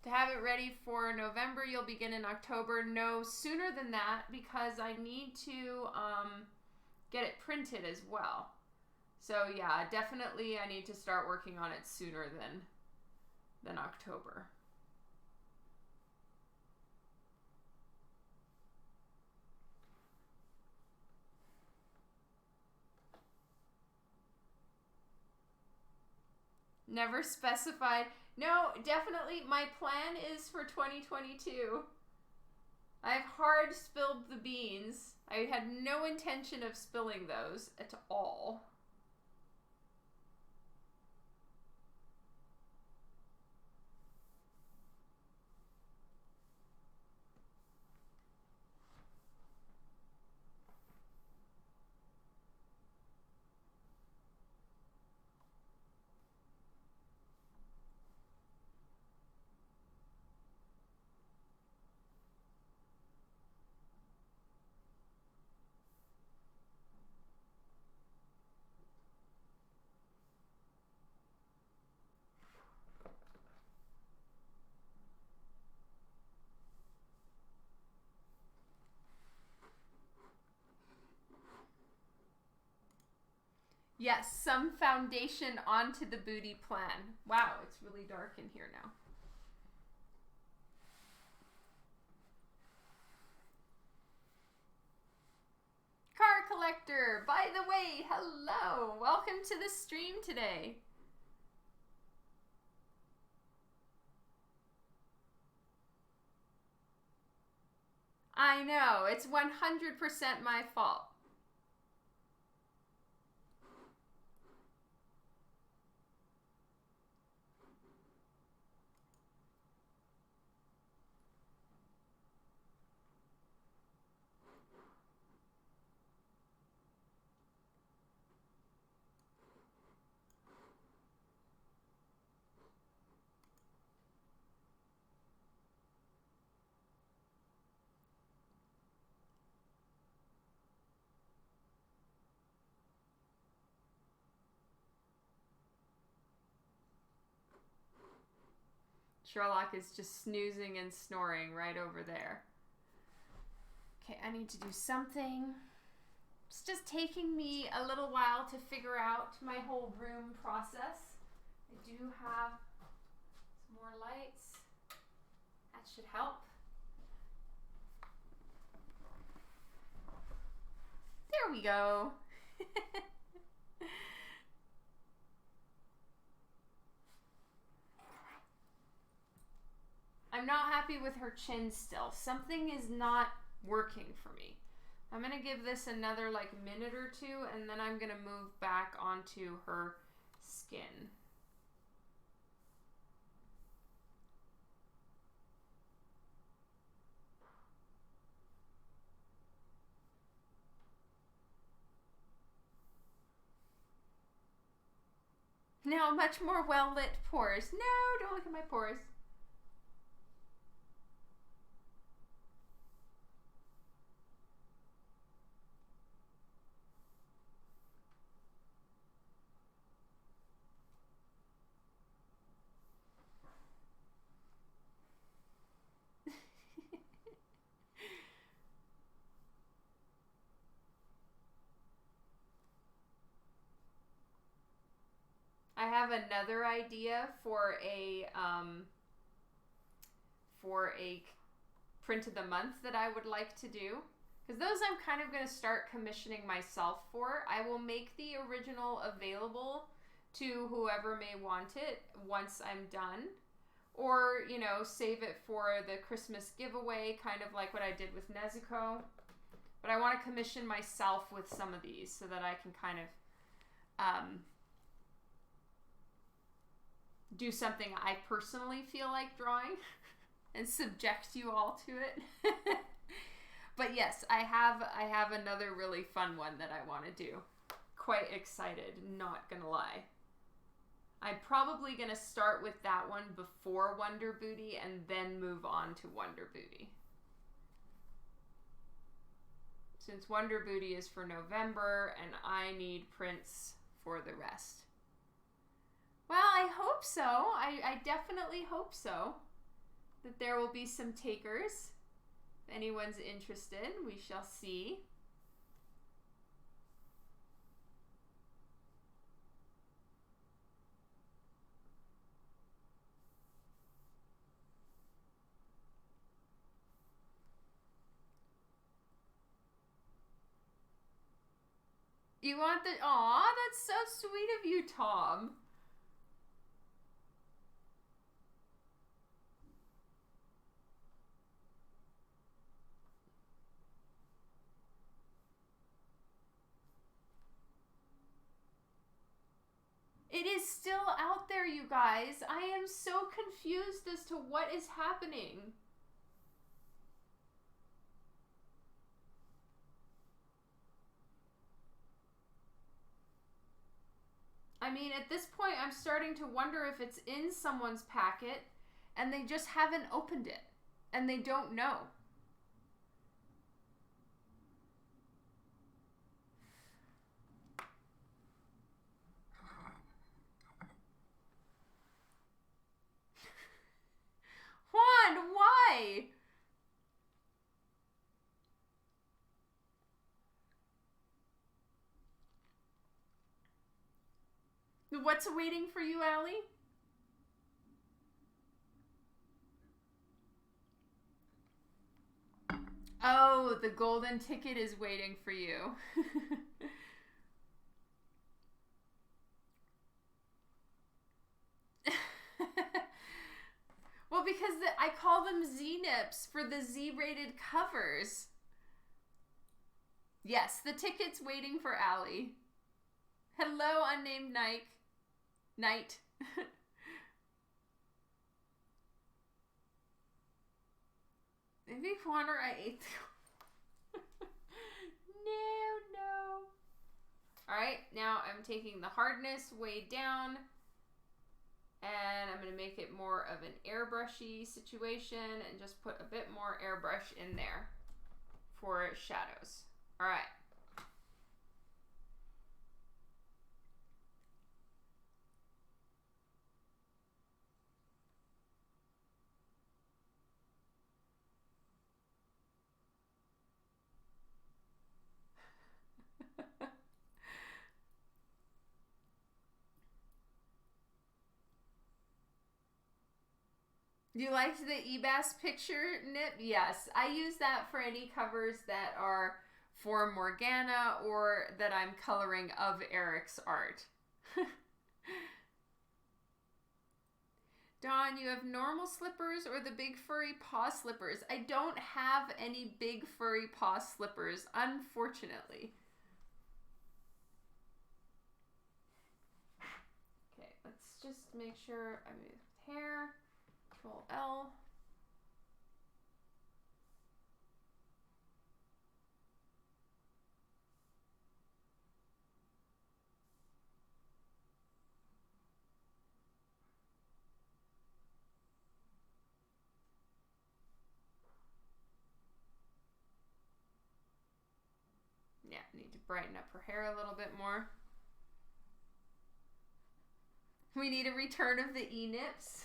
[SPEAKER 1] To have it ready for November, you'll begin in October. No, sooner than that, because I need to get it printed as well. So yeah, definitely I need to start working on it sooner than October. Never specified. No, definitely my plan is for 2022. I've hard spilled the beans. I had no intention of spilling those at all. Yes, some foundation onto the booty plan. Wow, it's really dark in here now. Car Collector, by the way, hello. Welcome to the stream today. I know, it's 100% my fault. Sherlock is just snoozing and snoring right over there. Okay, I need to do something. It's just taking me a little while to figure out my whole room process. I do have some more lights. That should help. There we go. I'm not happy with her chin still. Something is not working for me. I'm going to give this another like minute or two, and then I'm going to move back onto her skin. Now much more well-lit pores. No, don't look at my pores. have another idea for a print of the month that I would like to do. Because those I'm kind of going to start commissioning myself for. I will make the original available to whoever may want it once I'm done. Or, you know, save it for the Christmas giveaway, kind of like what I did with Nezuko. But I want to commission myself with some of these so that I can kind of do something I personally feel like drawing and subject you all to it. But yes, I have another really fun one that I want to do. Quite excited, not gonna lie. I'm probably gonna start with that one before Wonder Booty and then move on to Wonder Booty. Since Wonder Booty is for November and I need prints for the rest. Well, I hope so. I definitely hope so. That there will be some takers. If anyone's interested, we shall see. You want the... Aw, that's so sweet of you, Tom. It is still out there, you guys. I am so confused as to what is happening. I mean, at this point, I'm starting to wonder if it's in someone's packet and they just haven't opened it and they don't know. Juan, why? What's waiting for you, Allie? Oh, the golden ticket is waiting for you. Well, because I call them Z-nips for the Z-rated covers. Yes, the ticket's waiting for Allie. Hello, unnamed Knight. Maybe Juan or I ate No. Alright, now I'm taking the hardness way down. And I'm going to make it more of an airbrushy situation and just put a bit more airbrush in there for shadows. All right. You liked the Ebas picture nip? Yes. I use that for any covers that are for Morgana or that I'm coloring of Eric's art. Dawn, you have normal slippers or the big furry paw slippers? I don't have any big furry paw slippers, unfortunately. Okay, let's just make sure I move hair. Control L. Yeah, need to brighten up her hair a little bit more. We need a return of the E-nips.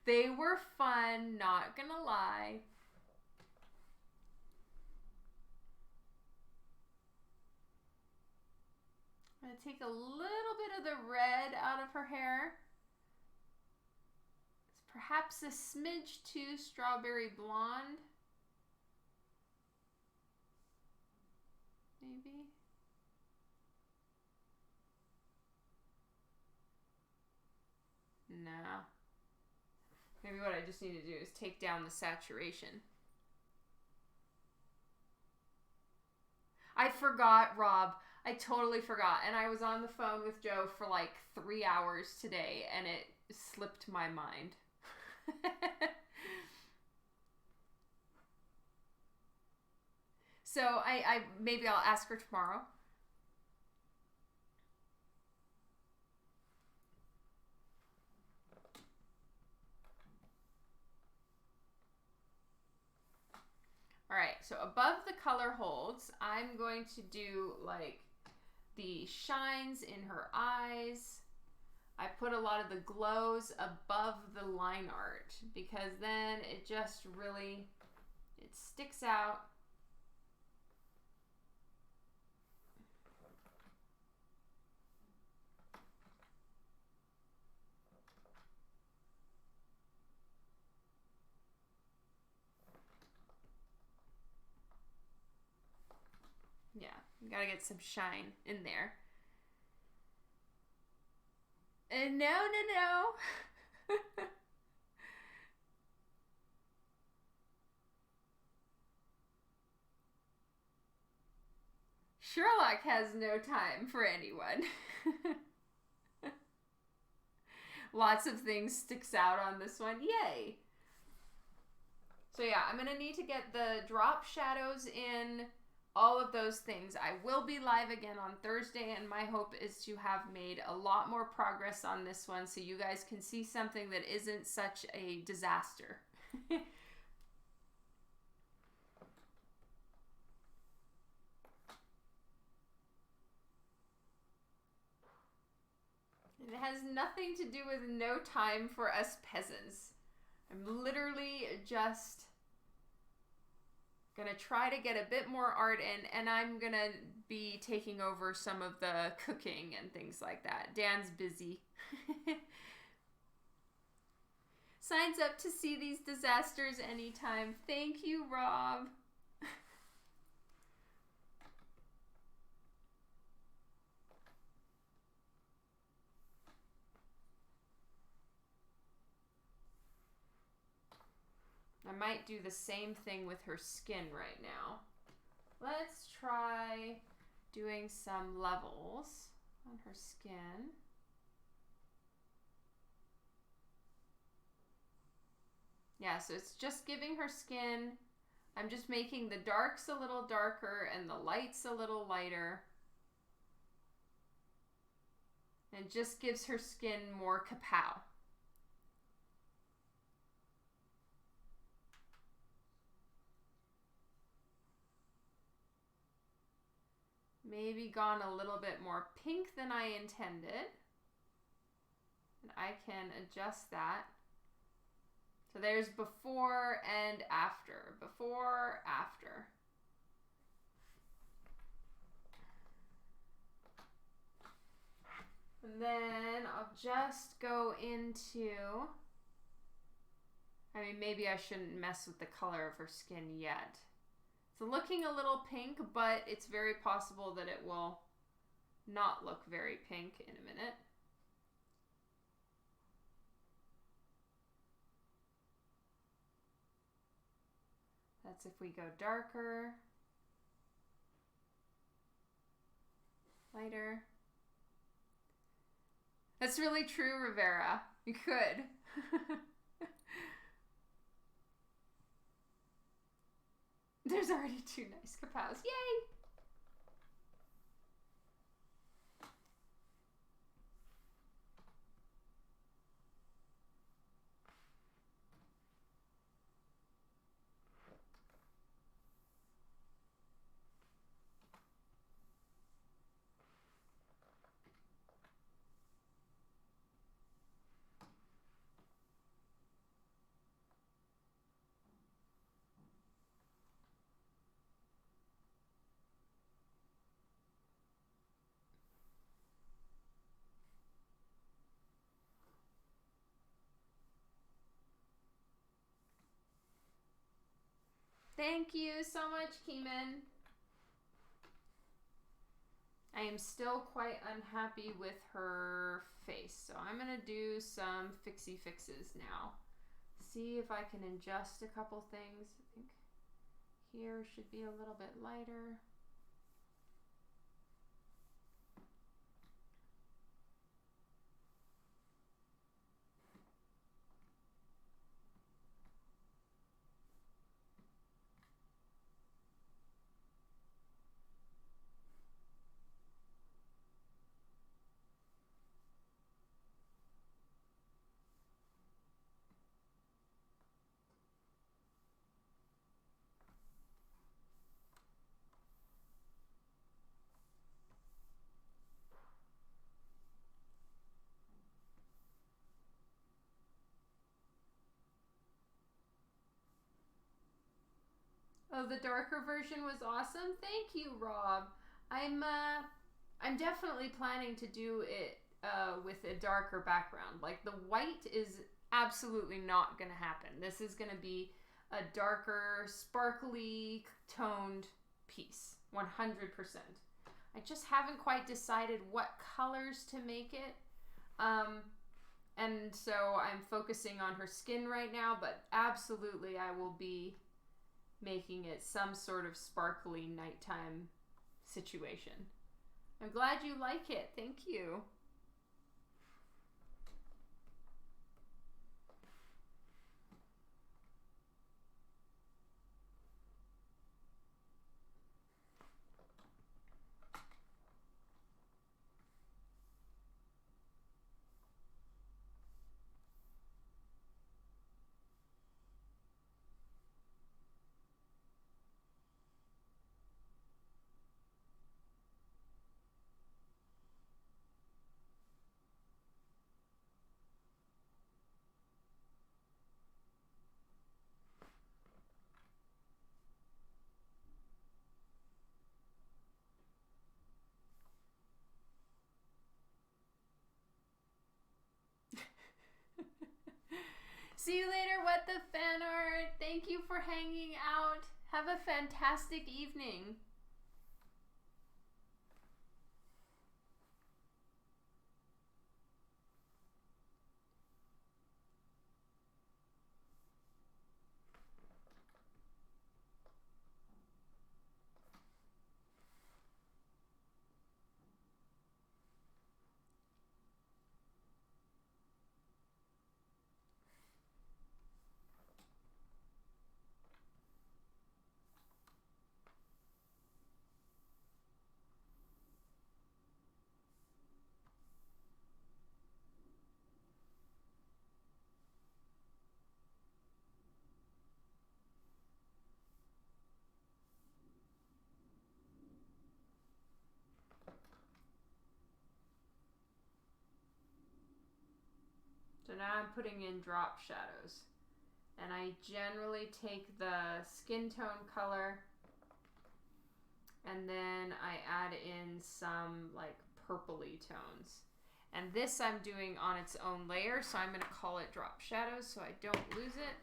[SPEAKER 1] They were fun, not gonna lie. I'm going to take a little bit of the red out of her hair. It's perhaps a smidge too strawberry blonde. Maybe. No. Maybe what I just need to do is take down the saturation. I forgot, Rob. I totally forgot. And I was on the phone with Joe for like 3 hours today, and it slipped my mind. So I maybe I'll ask her tomorrow. All right, so above the color holds, I'm going to do like the shines in her eyes. I put a lot of the glows above the line art because then it just really, it sticks out. Yeah, you gotta get some shine in there. And no. Sherlock has no time for anyone. Lots of things sticks out on this one. Yay! So yeah, I'm gonna need to get the drop shadows in, all of those things. I will be live again on Thursday, and my hope is to have made a lot more progress on this one so you guys can see something that isn't such a disaster. It has nothing to do with no time for us peasants. I'm literally just gonna try to get a bit more art in, and I'm gonna be taking over some of the cooking and things like that. Dan's busy. Signs up to see these disasters anytime. Thank you, Rob. I might do the same thing with her skin right now. Let's try doing some levels on her skin. Yeah, so it's just giving her skin. I'm just making the darks a little darker and the lights a little lighter. And just gives her skin more kapow. Maybe gone a little bit more pink than I intended. And I can adjust that. So there's before and after. Before, after. And then I'll just go into, I mean, maybe I shouldn't mess with the color of her skin yet. It's looking a little pink, but it's very possible that it will not look very pink in a minute. That's if we go darker, lighter. That's really true, Rivera. You could. There's already 2 nice kapows. Yay! Thank you so much, Keeman. I am still quite unhappy with her face, so I'm going to do some fixie fixes now. See if I can adjust a couple things. I think here should be a little bit lighter. Oh, the darker version was awesome. Thank you, Rob. I'm definitely planning to do it with a darker background. Like the white is absolutely not going to happen. This is going to be a darker, sparkly toned piece, 100%. I just haven't quite decided what colors to make it. And so I'm focusing on her skin right now, but absolutely I will be making it some sort of sparkly nighttime situation. I'm glad you like it. Thank you. See you later, What the Fan Art. Thank you for hanging out. Have a fantastic evening. So now I'm putting in drop shadows. And I generally take the skin tone color and then I add in some like purpley tones. And this I'm doing on its own layer, so I'm going to call it drop shadows so I don't lose it.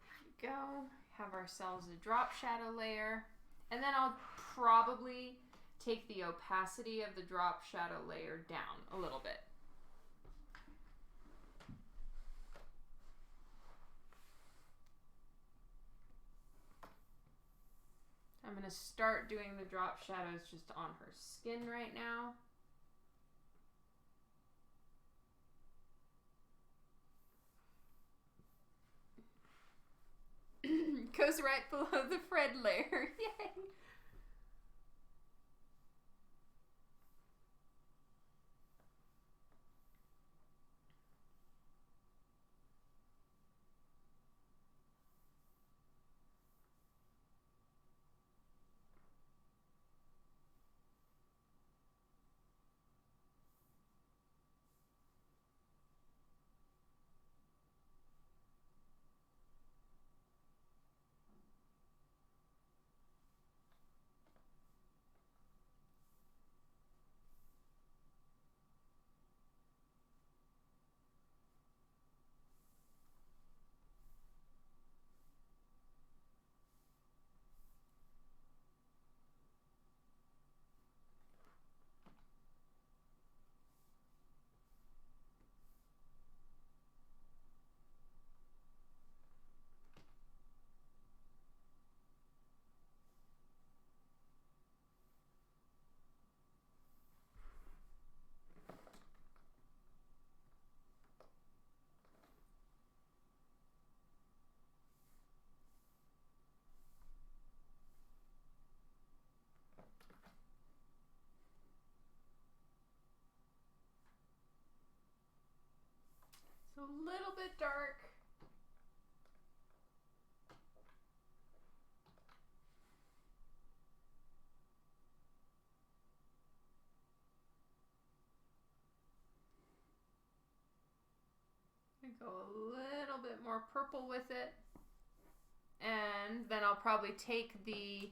[SPEAKER 1] There we go. Have ourselves a drop shadow layer. And then I'll probably take the opacity of the drop shadow layer down a little bit. I'm going to start doing the drop shadows just on her skin right now. Goes right below the Fred layer. Yay! little bit dark. Go a little bit more purple with it, and then I'll probably take the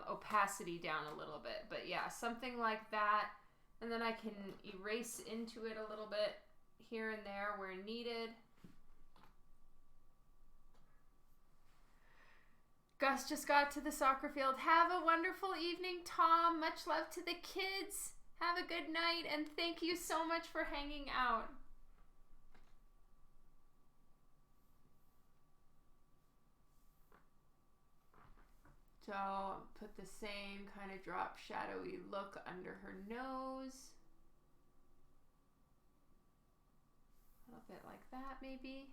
[SPEAKER 1] opacity down a little bit, but yeah, something like that, and then I can erase into it a little bit here and there where needed. Gus just got to the soccer field. Have a wonderful evening, Tom. Much love to the kids. Have a good night, and thank you so much for hanging out. So put the same kind of drop shadowy look under her nose. A little bit like that maybe.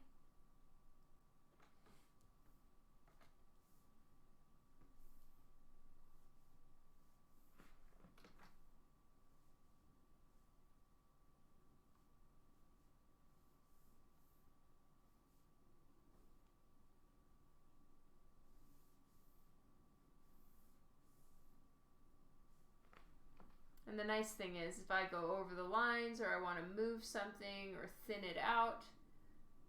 [SPEAKER 1] And the nice thing is, if I go over the lines or I want to move something or thin it out,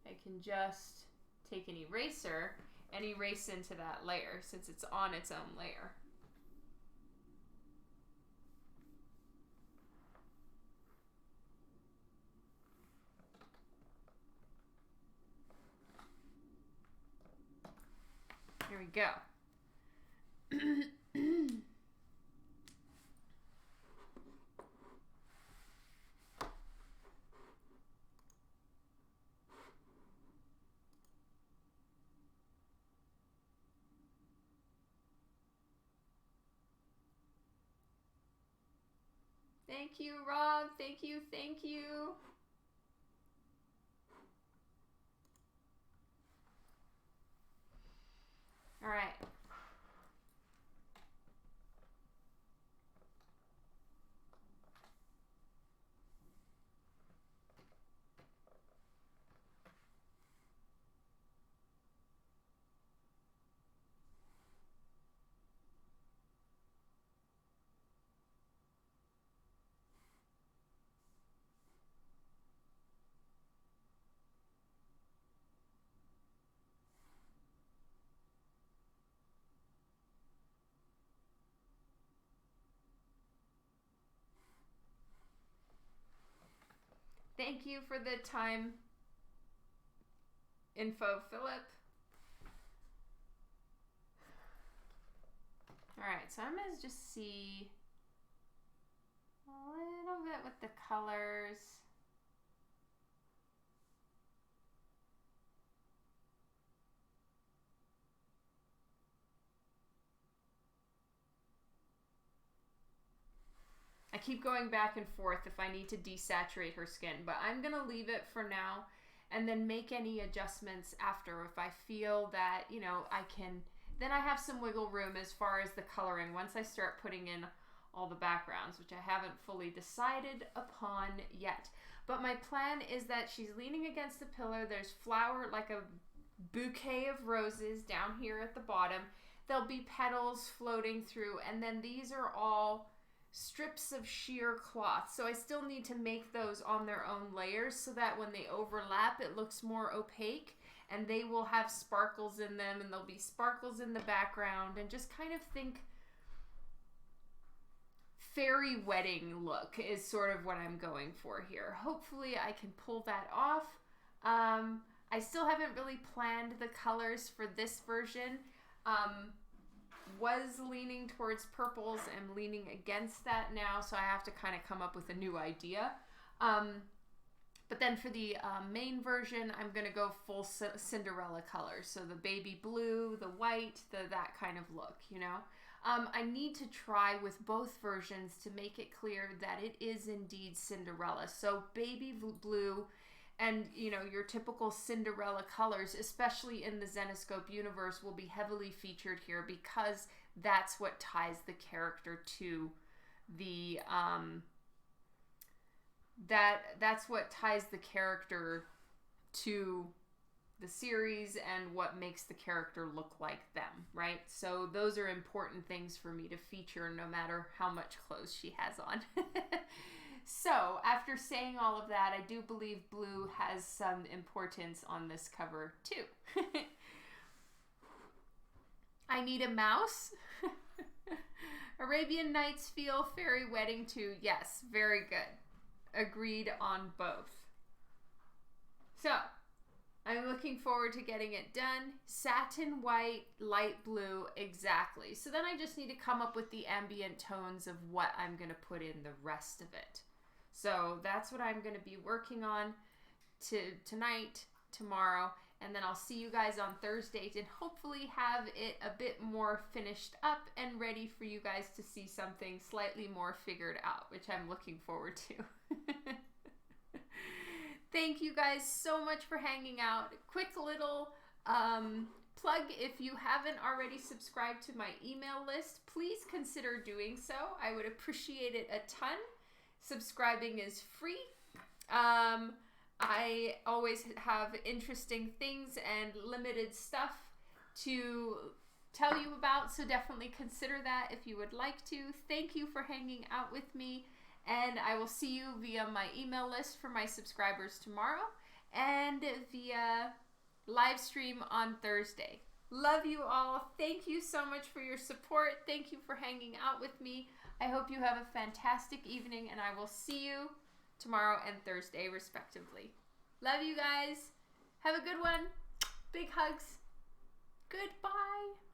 [SPEAKER 1] I can just take an eraser and erase into that layer since it's on its own layer. Here we go. Thank you, Rob. Thank you, thank you. All right. Thank you for the time info, Philip. All right, so I'm going to just see a little bit with the colors. I keep going back and forth if I need to desaturate her skin, but I'm going to leave it for now and then make any adjustments after if I feel that, you know, I can. Then I have some wiggle room as far as the coloring once I start putting in all the backgrounds, which I haven't fully decided upon yet. But my plan is that she's leaning against the pillar. There's flower, like a bouquet of roses down here at the bottom. There'll be petals floating through, and then these are all strips of sheer cloth. So I still need to make those on their own layers so that when they overlap, it looks more opaque, and they will have sparkles in them, and there'll be sparkles in the background, and just kind of think fairy wedding look is sort of what I'm going for here. Hopefully I can pull that off. I still haven't really planned the colors for this version. Was leaning towards purples. I'm leaning against that now, so I have to kind of come up with a new idea. But then for the main version, I'm going to go full Cinderella colors. So the baby blue, the white, that kind of look, you know. I need to try with both versions to make it clear that it is indeed Cinderella. So baby blue and, you know, your typical Cinderella colors, especially in the Zenescope universe, will be heavily featured here because that's what ties the character to the, that's what ties the character to the series and what makes the character look like them, right? So those are important things for me to feature no matter how much clothes she has on. So after saying all of that, I do believe blue has some importance on this cover too. I need a mouse. Arabian Nights feel, fairy wedding too. Yes, very good. Agreed on both. So I'm looking forward to getting it done. Satin white, light blue, exactly. So then I just need to come up with the ambient tones of what I'm going to put in the rest of it. So that's what I'm going to be working on tonight, tomorrow, and then I'll see you guys on Thursday and hopefully have it a bit more finished up and ready for you guys to see something slightly more figured out, which I'm looking forward to. Thank you guys so much for hanging out. Quick little plug, if you haven't already subscribed to my email list, please consider doing so. I would appreciate it a ton. Subscribing is free. I always have interesting things and limited stuff to tell you about, so definitely consider that if you would like to. Thank you for hanging out with me, and I will see you via my email list for my subscribers tomorrow and via live stream on Thursday. Love you all. Thank you so much for your support. Thank you for hanging out with me. I hope you have a fantastic evening, and I will see you tomorrow and Thursday, respectively. Love you guys. Have a good one. Big hugs. Goodbye.